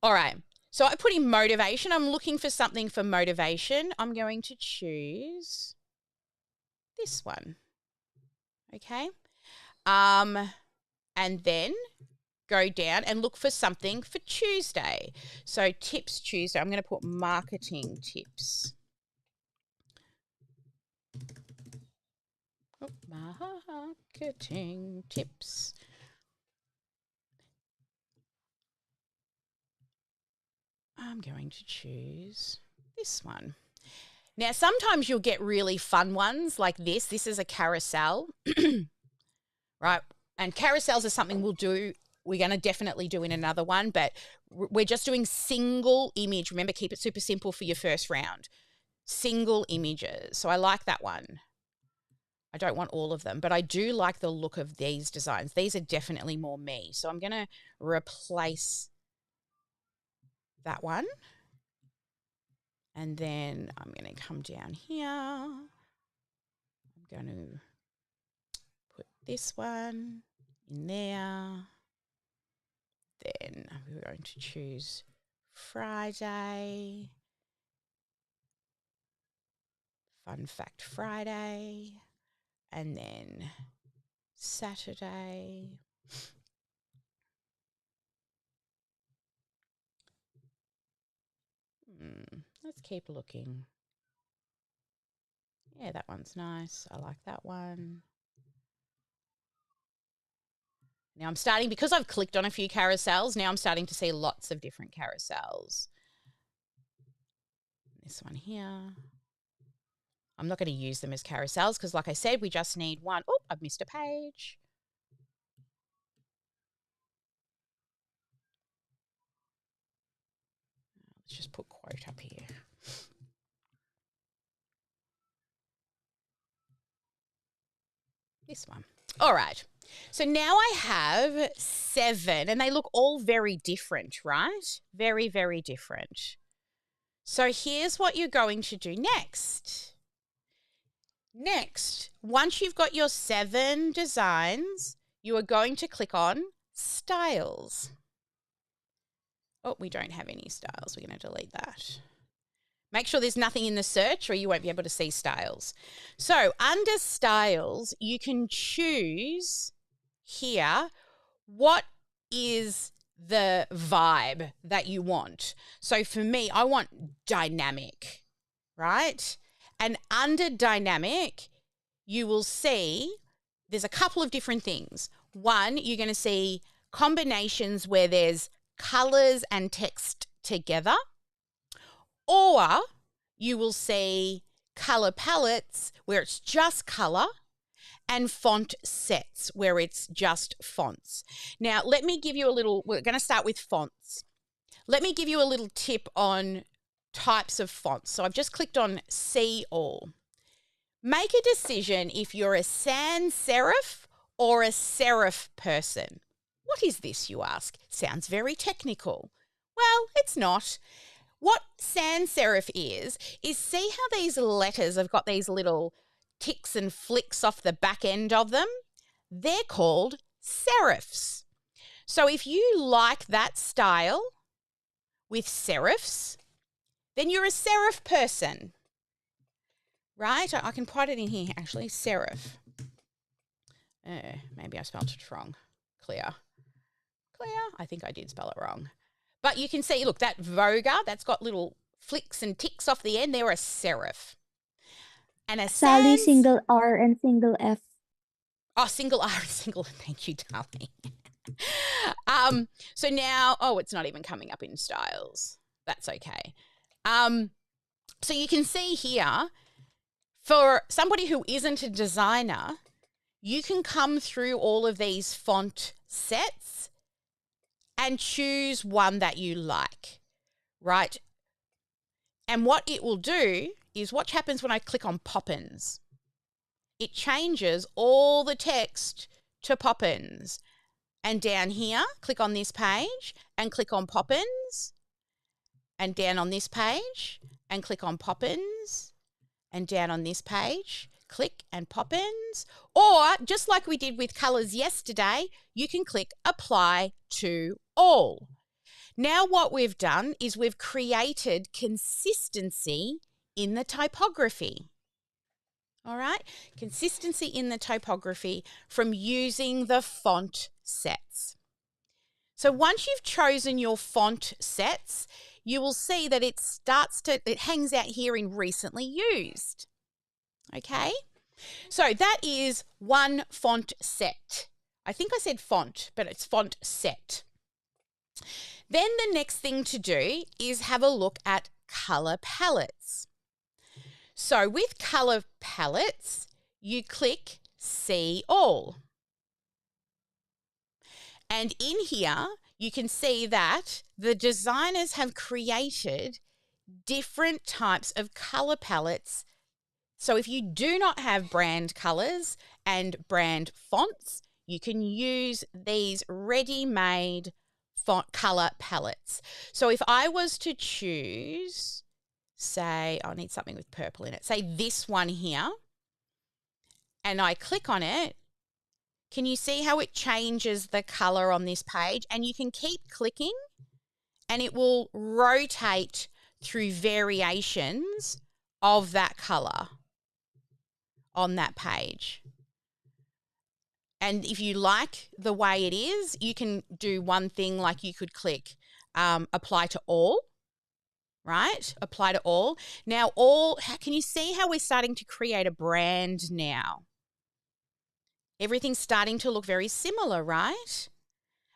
All right. So I put in motivation. I'm looking for something for motivation. I'm going to choose this one. Okay. And then go down and look for something for Tuesday. So tips Tuesday. I'm going to put marketing tips. Oh, marketing tips. I'm going to choose this one. Now, sometimes you'll get really fun ones like this. This is a carousel, right? And carousels are something we're going to definitely do in another one, but we're just doing single image. Remember, keep it super simple for your first round. Single images. So I like that one. I don't want all of them, but I do like the look of these designs. These are definitely more me. So I'm going to replace that one. And then I'm going to come down here. I'm going to put this one in there. Then we're going to choose Friday. Fun Fact Friday. And then Saturday. Let's keep looking. Yeah, that one's nice. I like that one. Now I'm starting, because I've clicked on a few carousels, now I'm starting to see lots of different carousels. This one here. I'm not going to use them as carousels because, like I said, we just need one. Oh, I've missed a page. Let's just put quote up here. This one. All right. So now I have 7 and they look all very different, right? Very, very different. So here's what you're going to do next. Next, once you've got your 7 designs, you are going to click on styles. Oh, we don't have any styles. We're going to delete that. Make sure there's nothing in the search or you won't be able to see styles. So under styles, you can choose here what is the vibe that you want. So for me, I want dynamic, right? And under dynamic, you will see there's a couple of different things. One, you're going to see combinations where there's colors and text together, or you will see color palettes where it's just color and font sets where it's just fonts. Now, let me give you a little, we're going to start with fonts. Let me give you a little tip on types of fonts. So I've just clicked on See All. Make a decision if you're a sans serif or a serif person. What is this, you ask? Sounds very technical. Well, it's not. What sans serif is see how these letters have got these little ticks and flicks off the back end of them? They're called serifs. So if you like that style with serifs, then you're a serif person, right? I can put it in here, actually, serif. Maybe I spelled it wrong. Clear. I think I did spell it wrong. But you can see, look, that Voga, that's got little flicks and ticks off the end. They're a serif. And a Sally, sans... single R and single F. Oh, single R and single. Thank you, darling. So now, it's not even coming up in styles. That's okay. So you can see here, for somebody who isn't a designer, you can come through all of these font sets and choose one that you like, right? And what it will do is, watch happens when I click on Poppins. It changes all the text to Poppins. And down here, click on this page and click on Poppins. And down on this page and click on Poppins. And down on this page, click and Poppins. Or just like we did with colours yesterday, you can click Apply to All. Now what we've done is we've created consistency in the typography. All right, consistency in the typography from using the font sets. So once you've chosen your font sets, you will see that it hangs out here in recently used. Okay, so that is one font set. I think I said font, but it's font set. Then the next thing to do is have a look at color palettes. So with color palettes, you click See All. And in here, you can see that the designers have created different types of color palettes. So if you do not have brand colors and brand fonts, you can use these ready-made font color palettes. So if I was to choose, say, I need something with purple in it, say this one here, and I click on it, can you see how it changes the color on this page? And you can keep clicking and it will rotate through variations of that color on that page. And if you like the way it is, you can do one thing, like you could click Apply to All, right? Apply to All. Now, can you see how we're starting to create a brand now? Everything's starting to look very similar, right?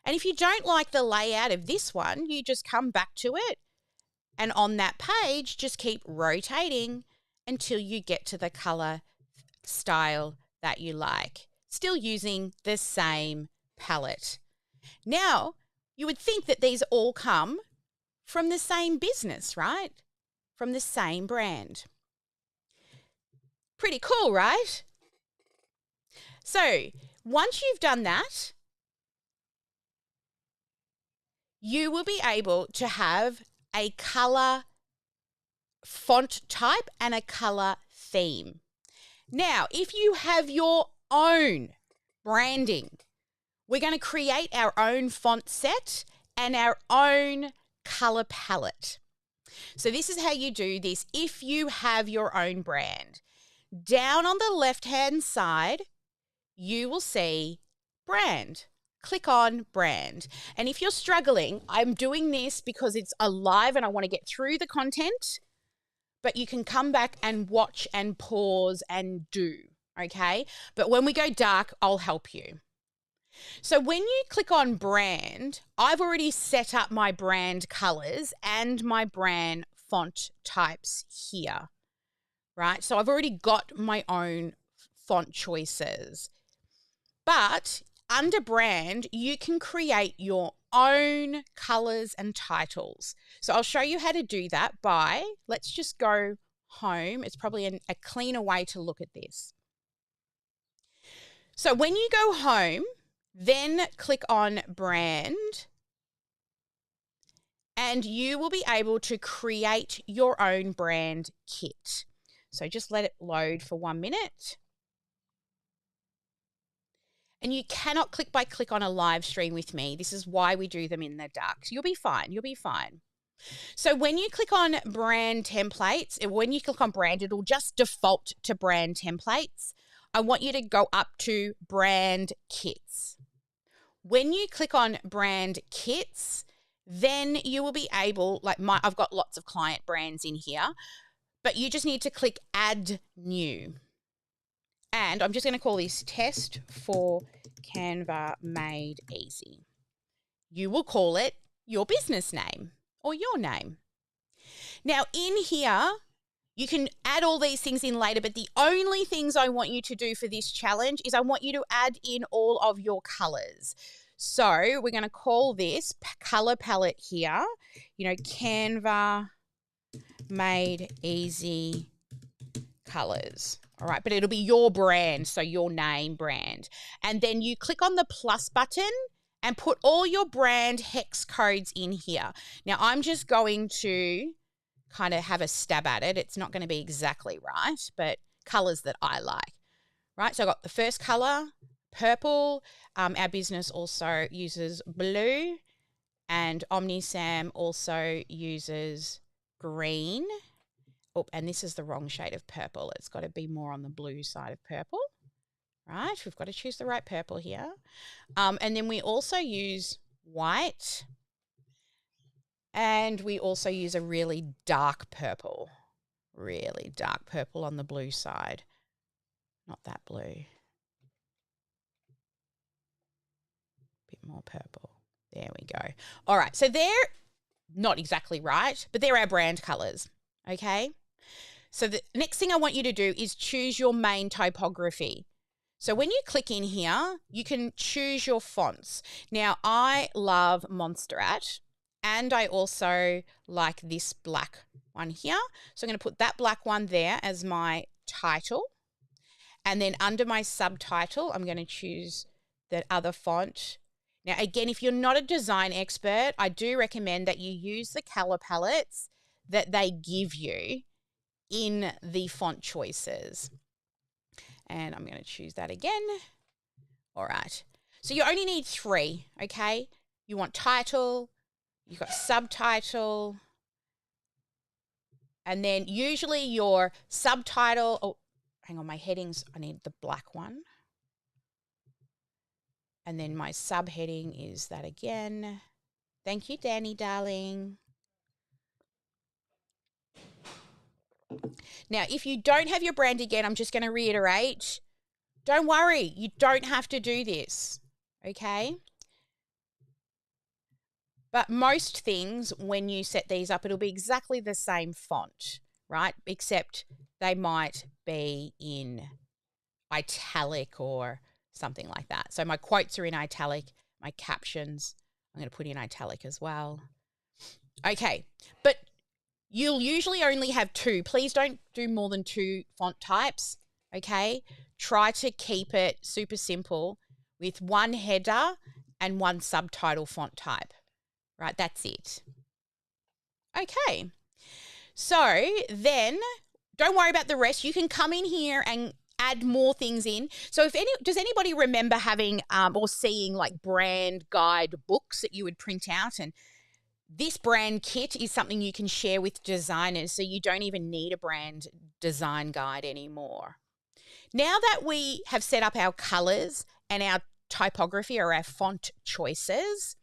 And if you don't like the layout of this one, you just come back to it. And on that page, just keep rotating until you get to the color style that you like, still using the same palette. Now, you would think that these all come from the same business, right? From the same brand. Pretty cool, right? So once you've done that, you will be able to have a color font type and a color theme. Now, if you have your own branding, we're going to create our own font set and our own color palette. So this is how you do this if you have your own brand. Down on the left-hand side, you will see brand. Click on brand. And if you're struggling, I'm doing this because it's a live and I want to get through the content, but you can come back and watch and pause and do, okay? But when we go dark, I'll help you. So when you click on brand, I've already set up my brand colors and my brand font types here, right? So I've already got my own font choices. But under brand, you can create your own colors and titles. So I'll show you how to do that by, let's just go home. It's probably a cleaner way to look at this. So when you go home, then click on brand and you will be able to create your own brand kit. So just let it load for 1 minute. And you cannot click by click on a live stream with me. This is why we do them in the dark. So you'll be fine. You'll be fine. So when you click on brand templates, when you click on brand, it'll just default to brand templates. I want you to go up to brand kits. When you click on brand kits, then you will be able, I've got lots of client brands in here, but you just need to click add new. And I'm just going to call this test for Canva made easy. You will call it your business name or your name. Now in here, you can add all these things in later, but the only things I want you to do for this challenge is I want you to add in all of your colors. So we're going to call this color palette here, Canva made easy colors. All right, but it'll be your brand, so your name brand. And then you click on the plus button and put all your brand hex codes in here. Now, I'm just going to kind of have a stab at it. It's not going to be exactly right, but colors that I like, right? So I got the first color, purple. Our business also uses blue, and OmniSam also uses green. Oh, and this is the wrong shade of purple. It's got to be more on the blue side of purple, right? We've got to choose the right purple here. And then we also use white, and we also use a really dark purple on the blue side. Not that blue. Bit more purple. There we go. All right, so they're not exactly right, but they're our brand colors, okay? So the next thing I want you to do is choose your main typography. So when you click in here, you can choose your fonts. Now, I love Montserrat, and I also like this black one here. So I'm going to put that black one there as my title. And then under my subtitle, I'm going to choose that other font. Now, again, if you're not a design expert, I do recommend that you use the color palettes that they give you in the font choices. And I'm going to choose that again. All right. So you only need 3, okay? You want title, you've got subtitle, and then usually your subtitle, oh, hang on, my headings, I need the black one. And then my subheading is that again. Thank you, Danny, darling. Now, if you don't have your brand again, I'm just going to reiterate, don't worry, you don't have to do this, okay? But most things, when you set these up, it'll be exactly the same font, right? Except they might be in italic or something like that. So my quotes are in italic, my captions, I'm going to put in italic as well. Okay, but you'll usually only have 2. Please don't do more than 2 font types, okay? Try to keep it super simple with 1 header and 1 subtitle font type, right? That's it. Okay, so then don't worry about the rest. You can come in here and add more things in. So does anybody remember having or seeing like brand guide books that you would print out, and This brand kit is something you can share with designers, so you don't even need a brand design guide anymore. Now that we have set up our colors and our typography or our font choices,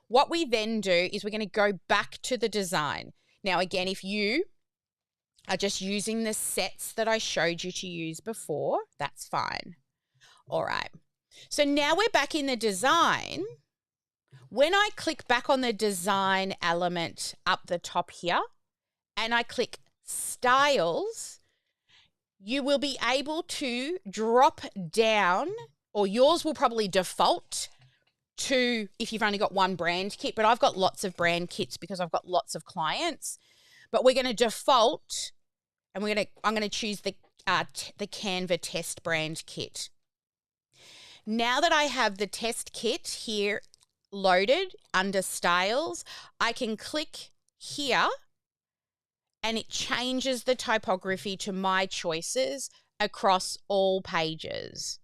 what we then do is we're going to go back to the design. Now, again, if you are just using the sets that I showed you to use before, that's fine. All right. So now we're back in the design. When I click back on the design element up the top here and I click styles, you will be able to drop down, or yours will probably default to if you've only got one brand kit, but I've got lots of brand kits because I've got lots of clients. But we're going to default, and I'm going to choose the Canva test brand kit. Now that I have the test kit here loaded under styles, I can click here and it changes the typography to my choices across all pages.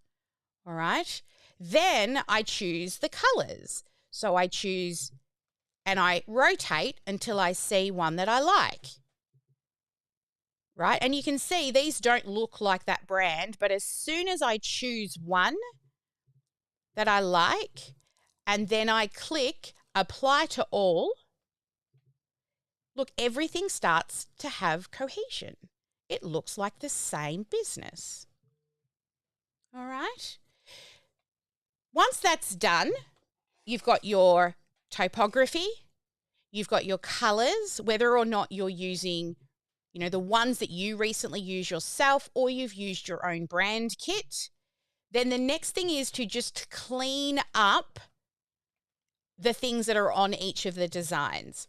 All right. Then I choose the colors. So I choose and I rotate until I see one that I like. Right. And you can see these don't look like that brand, but as soon as I choose one that I like, and then I click apply to all, look, everything starts to have cohesion. It looks like the same business. All right. Once that's done, you've got your typography, you've got your colors, whether or not you're using, the ones that you recently used yourself or you've used your own brand kit. Then the next thing is to just clean up the things that are on each of the designs.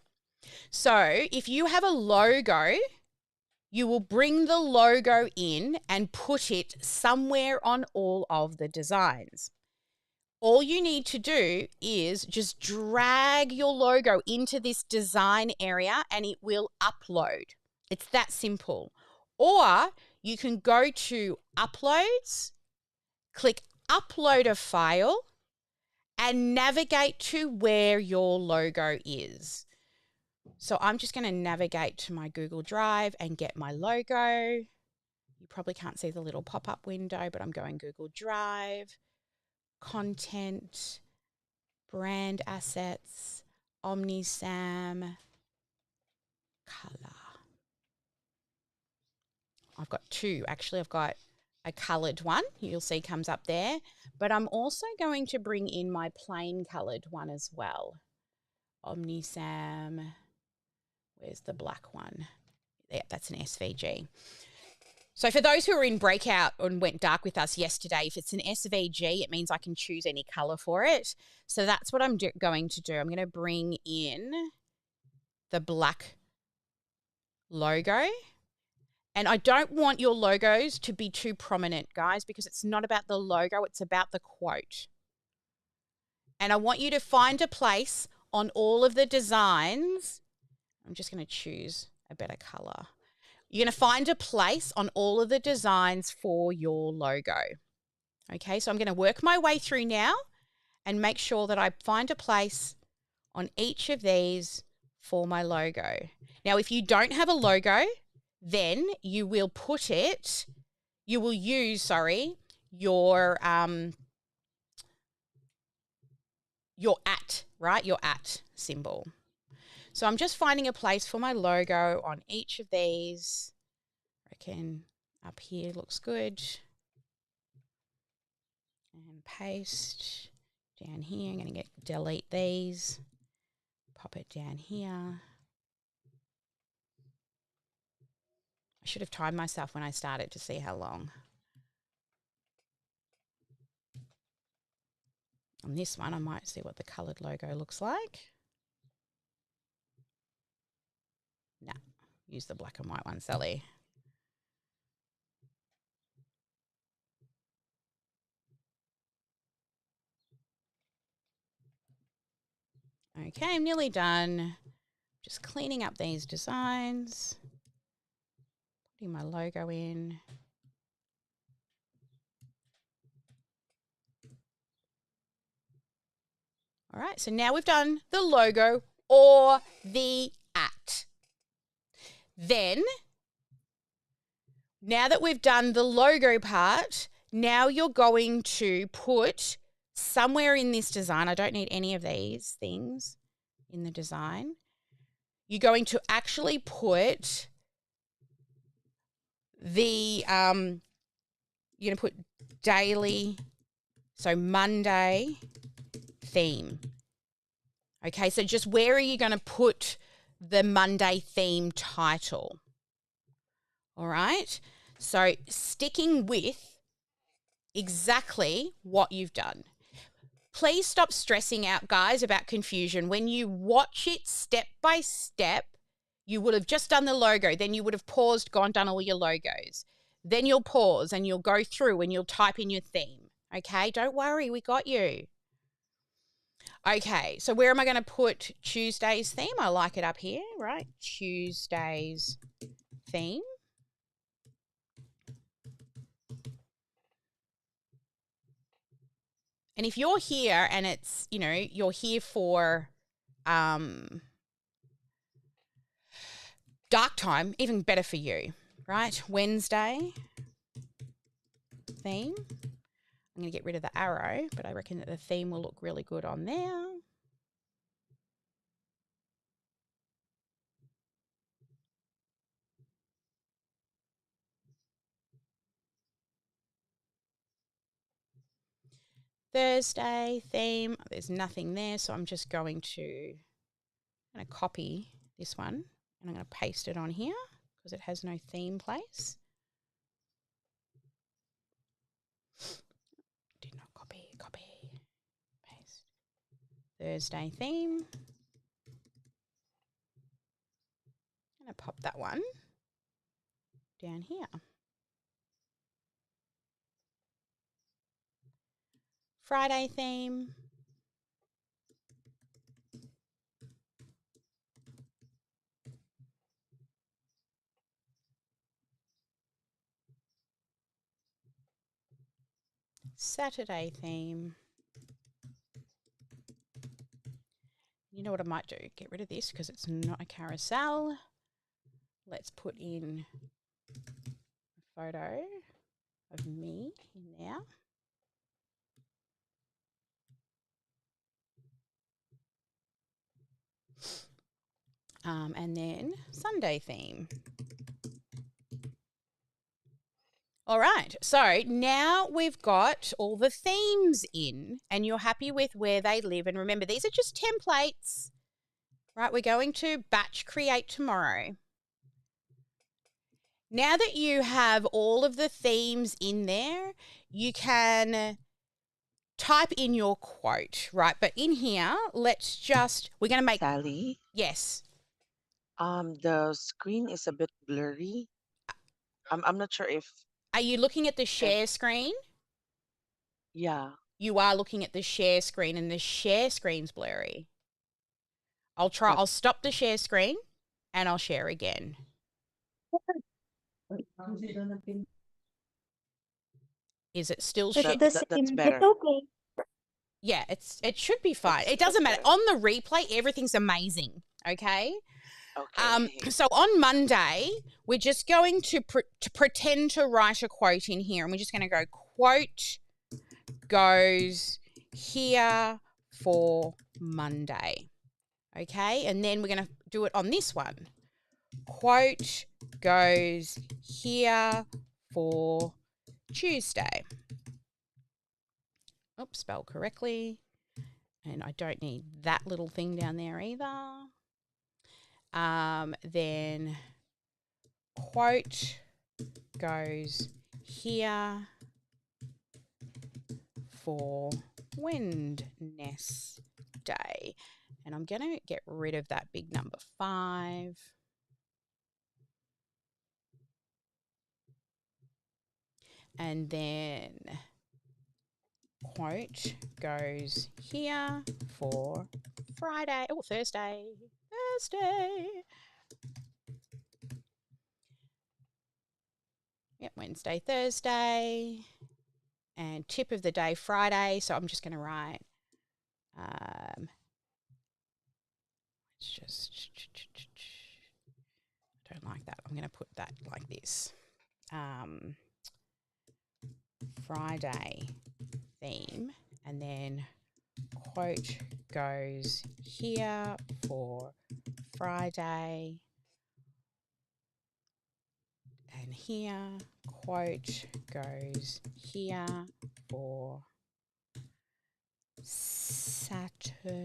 So if you have a logo, you will bring the logo in and put it somewhere on all of the designs. All you need to do is just drag your logo into this design area and it will upload. It's that simple. Or you can go to uploads, click upload a file, and navigate to where your logo is. So I'm just going to navigate to my Google Drive and get my logo. You probably can't see the little pop-up window, but I'm going Google Drive, content, brand assets, OmniSam, color. I've got two. Actually, I've got a coloured one, you'll see comes up there, but I'm also going to bring in my plain coloured one as well. OmniSam, where's the black one? Yeah, that's an SVG. So for those who are in breakout and went dark with us yesterday, if it's an SVG, it means I can choose any colour for it. So that's what I'm going to do. I'm going to bring in the black logo. And I don't want your logos to be too prominent, guys, because it's not about the logo, it's about the quote. And I want you to find a place on all of the designs. I'm just going to choose a better color. You're going to find a place on all of the designs for your logo. Okay, so I'm going to work my way through now and make sure that I find a place on each of these for my logo. Now, if you don't have a logo, then you will use your at symbol. So I'm just finding a place for my logo on each of these. I reckon up here looks good. And paste down here. I'm going to delete these. Pop it down here. I should have timed myself when I started to see how long. On this one, I might see what the coloured logo looks like. No, use the black and white one, Sally. Okay, I'm nearly done. Just cleaning up these designs. Putting my logo in. All right, so now we've done the logo or the at. Then, now that we've done the logo part, now you're going to put somewhere in this design, I don't need any of these things in the design, you're going to actually put the, you're going to put daily, so Monday theme. Okay, so just where are you going to put the Monday theme title? All right, so sticking with exactly what you've done. Please stop stressing out, guys, about confusion. When you watch it step by step, you would have just done the logo. Then you would have paused, gone, done all your logos. Then you'll pause and you'll go through and you'll type in your theme. Okay, don't worry, we got you. Okay, so where am I going to put Tuesday's theme? I like it up here, right? Tuesday's theme. And if you're here and it's, you know, you're here for dark time, even better for you, right? Wednesday theme. I'm going to get rid of the arrow, but I reckon that the theme will look really good on there. Thursday theme, there's nothing there, so I'm just going to copy this one and I'm going to paste it on here because it has no theme place. Did not copy, paste. Thursday theme. I'm going to pop that one down here. Friday theme. Saturday theme. You know what I might do? Get rid of this because it's not a carousel. Let's put in a photo of me in there. And then Sunday theme. All right, so now we've got all the themes in and you're happy with where they live. And remember, these are just templates, right? We're going to batch create tomorrow. Now that you have all of the themes in there, you can type in your quote, right? But in here, let's just, we're going to make, Sally, yes. the screen is a bit blurry. I'm not sure if Are you looking at the share screen? yeah. You are looking at the share screen and the share screen's blurry. I'll stop the share screen and I'll share again. Is it still It's That's the same. better. It's okay. Yeah, it should be fine. It doesn't matter. better. On the replay, everything's amazing, okay? Okay. So on Monday, we're just going to pretend to write a quote in here and we're just going to go quote goes here for Monday. Okay, and then we're going to do it on this one. Quote goes here for Tuesday. Oops, spelled correctly. And I don't need that little thing down there either. Then quote goes here for Wednesday. And I'm going to get rid of that big number 5. And then quote goes here for Friday. Oh, Thursday. Yep, Wednesday, Thursday. And tip of the day, Friday. So I'm just going to write, let's I'm going to put that like this. Friday theme, and then quote goes here for Friday, and here quote goes here for Saturday.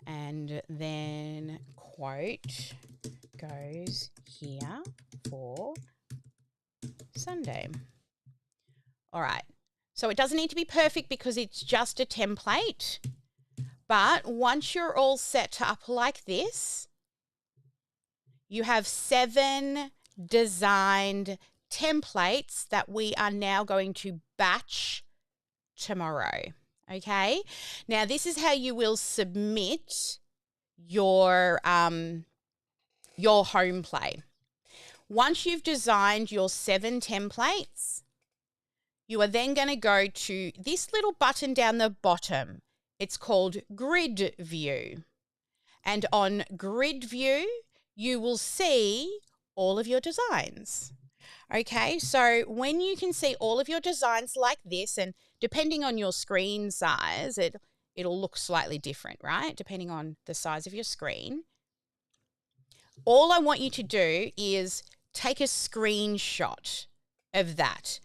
And then quote goes here for Sunday. All right. So it doesn't need to be perfect because it's just a template. But once you're all set up like this, you have 7 designed templates that we are now going to batch tomorrow. Okay. Now this is how you will submit your home play. Once you've designed your 7 templates, you are then going to go to this little button down the bottom. It's called Grid View. And on Grid View, you will see all of your designs. Okay, so when you can see all of your designs like this, and depending on your screen size, it'll look slightly different, right? Depending on the size of your screen. All I want you to do is take a screenshot of that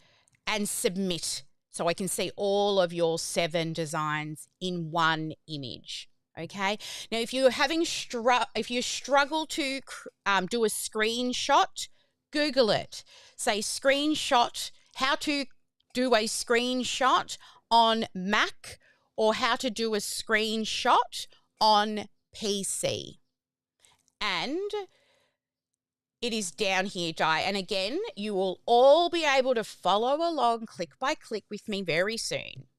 and submit so I can see all of your 7 designs in one image. Okay. Now, if you're if you struggle to do a screenshot, Google it. Say screenshot, how to do a screenshot on Mac or how to do a screenshot on PC. And it is down here, Di. And again, you will all be able to follow along click by click with me very soon.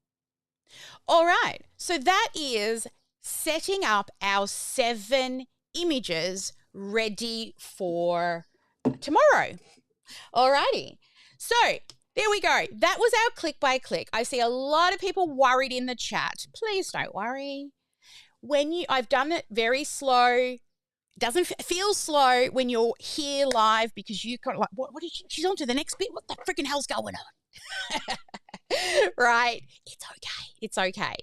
All right. So that is setting up our 7 images ready for tomorrow. All righty. So there we go. That was our click by click. I see a lot of people worried in the chat. Please don't worry. I've done it very slow. It doesn't feel slow when you're here live because you got like, what is she's on to the next bit? What the freaking hell's going on? Right? It's okay. It's okay.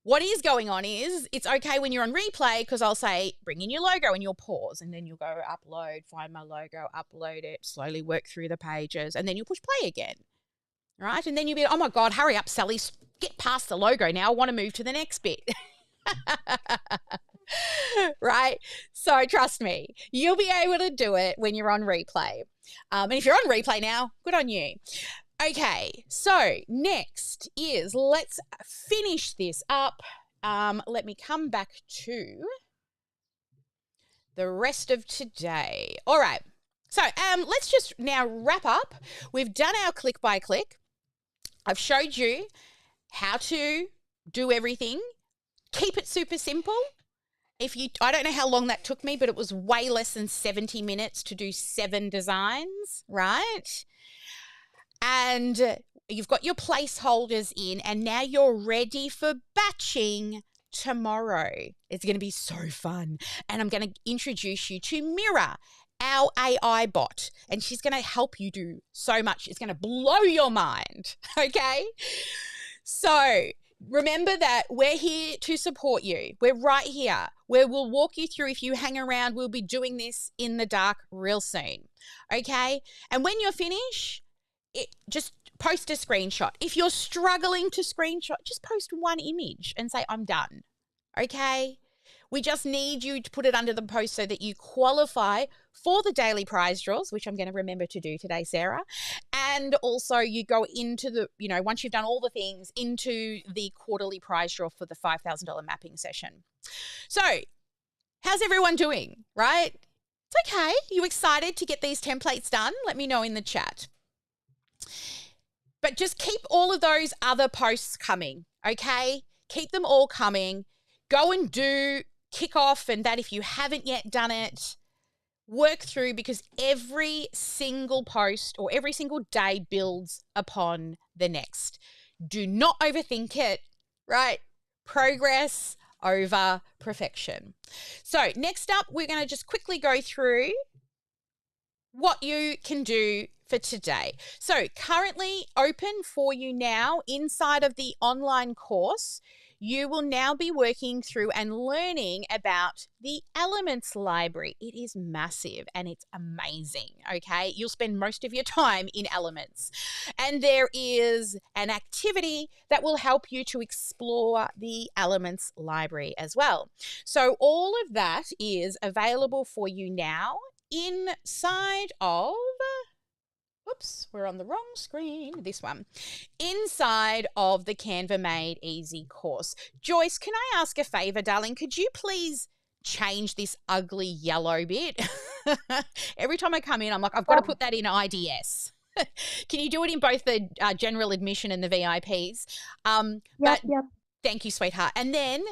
What is going on is it's okay when you're on replay because I'll say, bring in your logo and you'll pause and then you'll go upload, find my logo, upload it, slowly work through the pages and then you'll push play again, right? And then you'll be, oh my God, hurry up, Sally, get past the logo now. I want to move to the next bit. Right? So trust me, you'll be able to do it when you're on replay. And if you're on replay now, good on you. Okay, so next is let's finish this up. Let me come back to the rest of today. All right, so let's just now wrap up. We've done our click by click. I've showed you how to do everything. Keep it super simple. I don't know how long that took me, but it was way less than 70 minutes to do 7 designs, right? And you've got your placeholders in and now you're ready for batching tomorrow. It's going to be so fun. And I'm going to introduce you to Mira, our AI bot, and she's going to help you do so much. It's going to blow your mind, okay? So remember that we're here to support you. We're right here where we'll walk you through. If you hang around, we'll be doing this in the dark real soon, okay? And when you're finished, just post a screenshot. If you're struggling to screenshot, just post one image and say, I'm done. Okay? We just need you to put it under the post so that you qualify for the daily prize draws, which I'm going to remember to do today, Sarah. And also you go into once you've done all the things, into the quarterly prize draw for the $5,000 mapping session. So how's everyone doing, right? It's okay. You excited to get these templates done? Let me know in the chat. But just keep all of those other posts coming, okay? Keep them all coming. Go and do kickoff and that if you haven't yet done it, work through because every single post or every single day builds upon the next. Do not overthink it, right? Progress over perfection. So next up, we're going to just quickly go through what you can do for today. So currently open for you now inside of the online course, you will now be working through and learning about the Elements library. It is massive and it's amazing, okay? You'll spend most of your time in Elements. And there is an activity that will help you to explore the Elements library as well. So all of that is available for you now inside of, oops, we're on the wrong screen, this one, inside of the Canva Made Easy course. Joyce, can I ask a favor, darling? Could you please change this ugly yellow bit? Every time I come in, I'm like, I've got to put that in IDS. Can you do it in both the general admission and the VIPs? Yep. Thank you, sweetheart. And then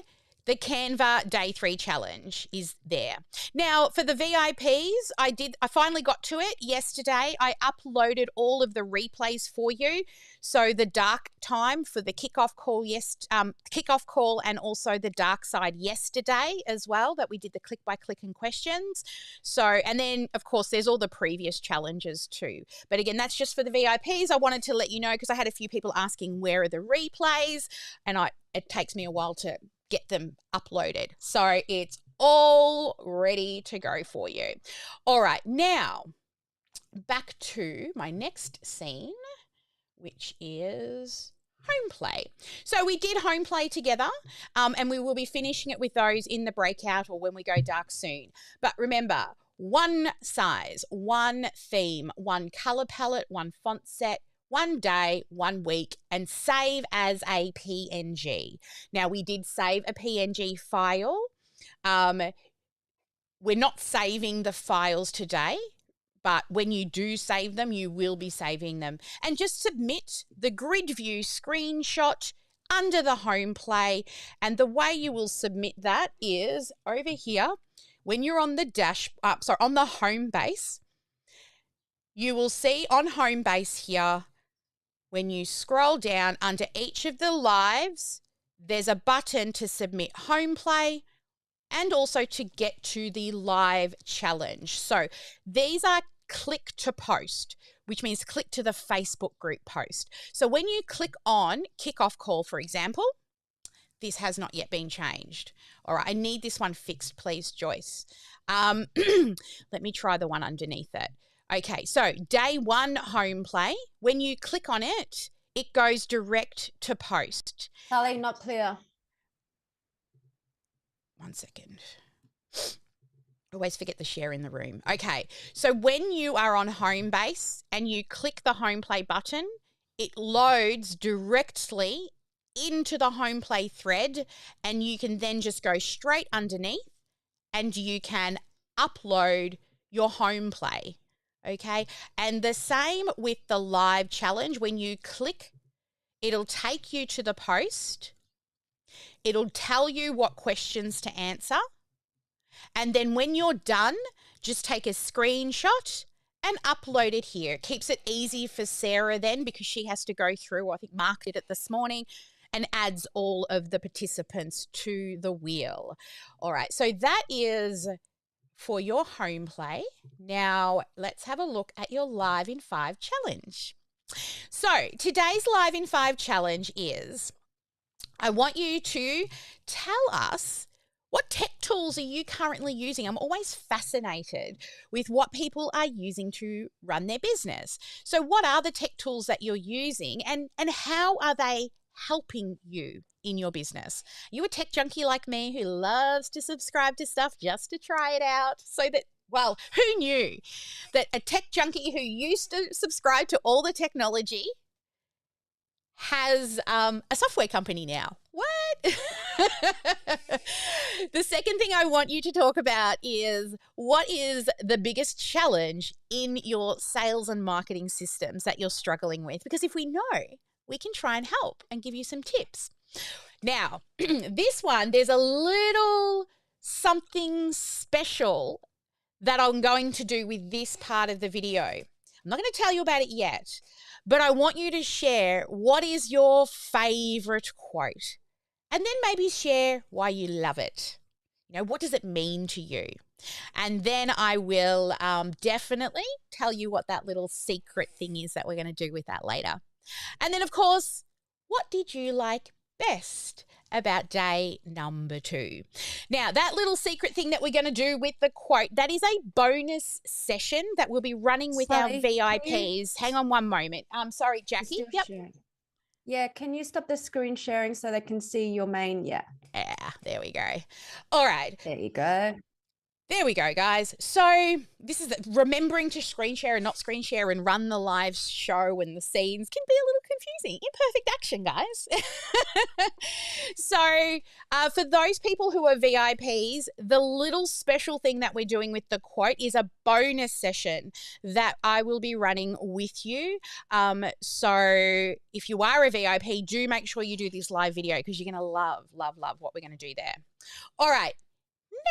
the Canva Day 3 challenge is there. Now, for the VIPs, I finally got to it yesterday. I uploaded all of the replays for you. So the dark time for the kickoff call and also the dark side yesterday as well, that we did the click by click and questions. So, and then of course there's all the previous challenges too. But again, that's just for the VIPs. I wanted to let you know because I had a few people asking where are the replays, and it takes me a while to get them uploaded. So it's all ready to go for you. All right, now back to my next scene, which is home play. So we did home play together, and we will be finishing it with those in the breakout or when we go dark soon. But remember, one size, one theme, one color palette, one font set, one day, 1 week, and save as a PNG. Now, we did save a PNG file. We're not saving the files today, but when you do save them, you will be saving them. And just submit the grid view screenshot under the home play. And the way you will submit that is over here. When you're on the on the home base, you will see on home base here, when you scroll down under each of the lives, there's a button to submit home play and also to get to the live challenge. So these are click to post, which means click to the Facebook group post. So when you click on kickoff call, for example, this has not yet been changed. All right, I need this one fixed, please, Joyce. Let me try the one underneath it. Okay, so day 1 home play, when you click on it, it goes direct to post. Sally, not clear. 1 second. Always forget the share in the room. Okay, so when you are on home base and you click the home play button, it loads directly into the home play thread, and you can then just go straight underneath and you can upload your home play. Okay, and the same with the live challenge. When you click, it'll take you to the post. It'll tell you what questions to answer. And then when you're done, just take a screenshot and upload it here. It keeps it easy for Sarah then, because she has to go through, I think Mark did it this morning, and adds all of the participants to the wheel. All right, so that is for your home play. Now let's have a look at your Live in 5 challenge. So today's Live in 5 challenge is, I want you to tell us, what tech tools are you currently using? I'm always fascinated with what people are using to run their business. So what are the tech tools that you're using, and how are they helping you in your business? Are you a tech junkie like me who loves to subscribe to stuff just to try it out? So that, well, who knew that a tech junkie who used to subscribe to all the technology has a software company now? What? The second thing I want you to talk about is, what is the biggest challenge in your sales and marketing systems that you're struggling with? Because if we know, we can try and help and give you some tips. Now, this one, there's a little something special that I'm going to do with this part of the video. I'm not going to tell you about it yet, but I want you to share, what is your favorite quote And then maybe share why you love it. You know, what does it mean to you? And then I will definitely tell you what that little secret thing is that we're going to do with that later. And then, of course, what did you like best about day number 2? Now, that little secret thing that we're going to do with the quote, that is a bonus session that we'll be running with our VIPs. Hang on one moment. Sorry, Jackie. Yep. Sharing. Yeah, can you stop the screen sharing so they can see your main? Yeah, there we go. All right. there you go. There we go, guys. So this is remembering to screen share and not screen share and run the live show and the scenes can be a little confusing. Imperfect action, guys. So for those people who are VIPs, the little special thing that we're doing with the quote is a bonus session that I will be running with you. So if you are a VIP, do make sure you do this live video because you're going to love, love, love what we're going to do there. All right.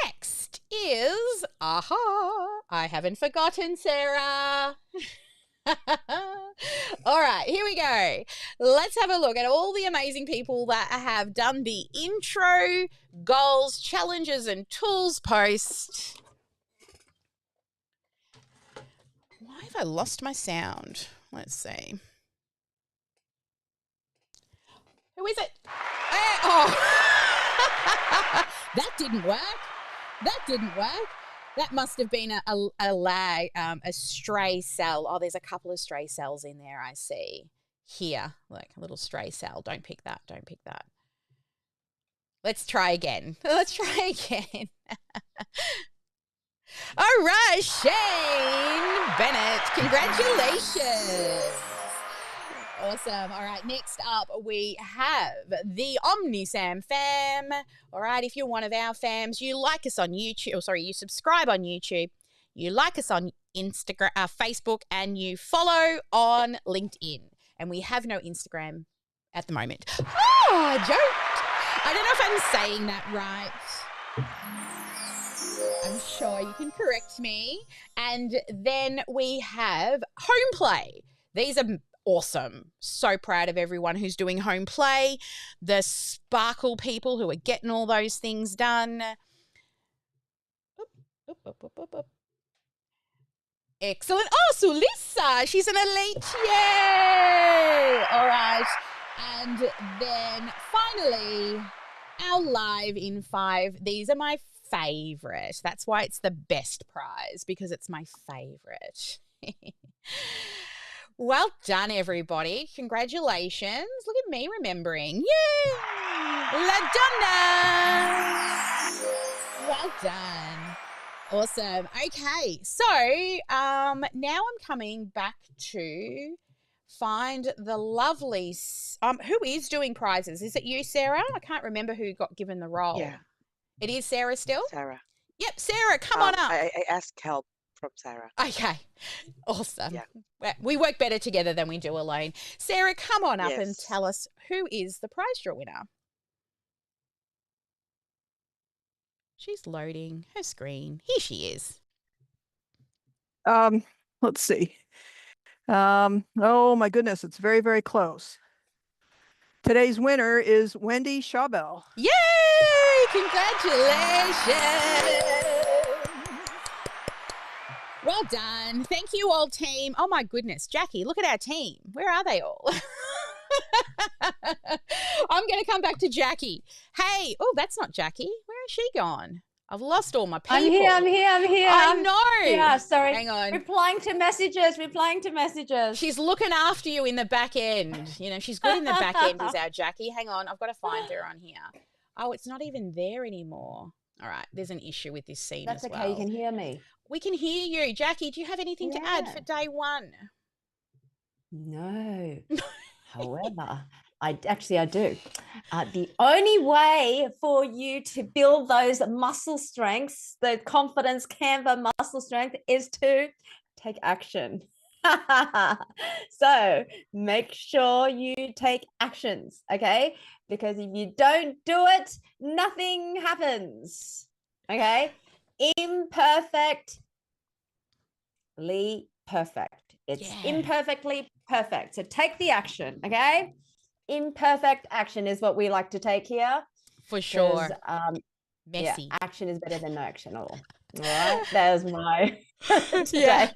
Next is, I haven't forgotten, Sarah. All right, here we go. Let's have a look at all the amazing people that have done the intro, goals, challenges, and tools post. Why have I lost my sound? Let's see. Who is it? That didn't work. That didn't work. That must have been a lag, a stray cell. Oh, there's a couple of stray cells in there, I see. Here, like a little stray cell. Don't pick that. Don't pick that. Let's try again. Let's try again. All right, Shane Bennett. Congratulations. Awesome. All right, next up we have the OmniSam fam. All right, if you're one of our fams, you like us on YouTube, you subscribe on YouTube, you like us on Instagram, Facebook, and you follow on LinkedIn. And we have no Instagram at the moment. Oh, I don't know if I'm saying that right. I'm sure you can correct me. And then we have home play. These are awesome. So proud of everyone who's doing home play, the Sparkle people who are getting all those things done. Excellent. Oh, Sulissa, she's an elite. Yay! All right. And then finally, our live in 5. These are my favorite. That's why it's the best prize, because it's my favorite. Well done, everybody. Congratulations. Look at me remembering. Yay! La donna! Well done. Awesome. Okay, so now I'm coming back to find the lovely who is doing prizes. Is it you, Sarah? I can't remember who got given the role. Yeah. It is Sarah still? Sarah. Yep, Sarah, come on up. I asked help from Sarah. Okay, awesome. Yeah. We work better together than we do alone. Sarah, come on up and Yes. tell us who is the prize draw winner. She's loading her screen. Here she is. Let's see. Oh my goodness, it's very, very close. Today's winner is Wendy Schaubel. Yay! Congratulations! Well done. Thank you all, team. Oh my goodness, Jackie, look at our team. Where are they all? I'm going to come back to Jackie. Hey, oh, that's not Jackie. Where has she gone? I've lost all my people. I'm here. I know. Yeah, sorry. Hang on. Replying to messages. She's looking after you in the back end. You know, she's good in the back end, is our Jackie. Hang on. I've got to find her on here. Oh, it's not even there anymore. All right. There's an issue with this scene That's as well. okay. You can hear me. We can hear you. Jackie, do you have anything to add for day 1? No. However, I do. The only way for you to build those muscle strengths, the confidence Canva muscle strength, is to take action. So make sure you take actions, okay? Because if you don't do it, nothing happens, okay? Imperfectly perfect. It's imperfectly perfect. So take the action, okay? imperfect action is what we like to take here. For sure. 'cause, Messy. Yeah, action is better than no action at all. All right, there's my Yeah. today.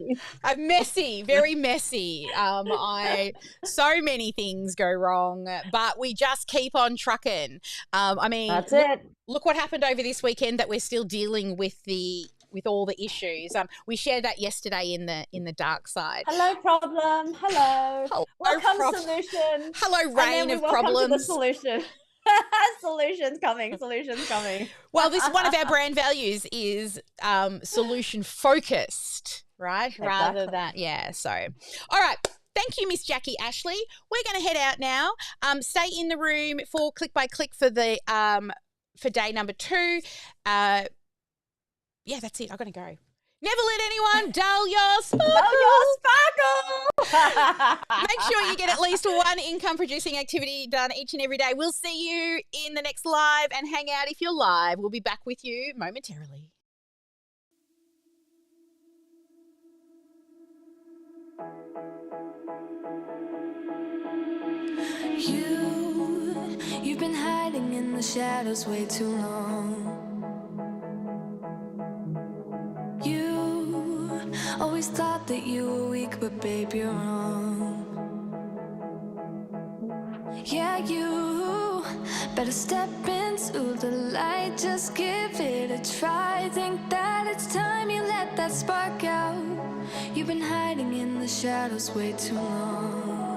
Messy, very messy. So many things go wrong, but we just keep on trucking. I mean, That's look, it. look what happened over this weekend that we're still dealing with all the issues. We shared that yesterday in the dark side. Hello, problem. Hello. Hello, Welcome, solution. Hello, And then rain we of welcome to the problems. solution. Solutions coming. Solutions coming. Well, this one of our brand values is solution focused, right? Rather than So, all right. Thank you, Miss Jackie Ashley. We're going to head out now. Stay in the room for click by click for the for day number 2. Yeah, that's it. I've got to go. Never let anyone dull your sparkle. Dull your sparkle. Make sure you get at least one income-producing activity done each and every day. We'll see you in the next live and hang out if you're live. We'll be back with you momentarily. You've been hiding in the shadows way too long. You always thought that you were weak, but babe, you're wrong. Yeah, you better step into the light, just give it a try. Think that it's time you let that spark out. You've been hiding in the shadows way too long.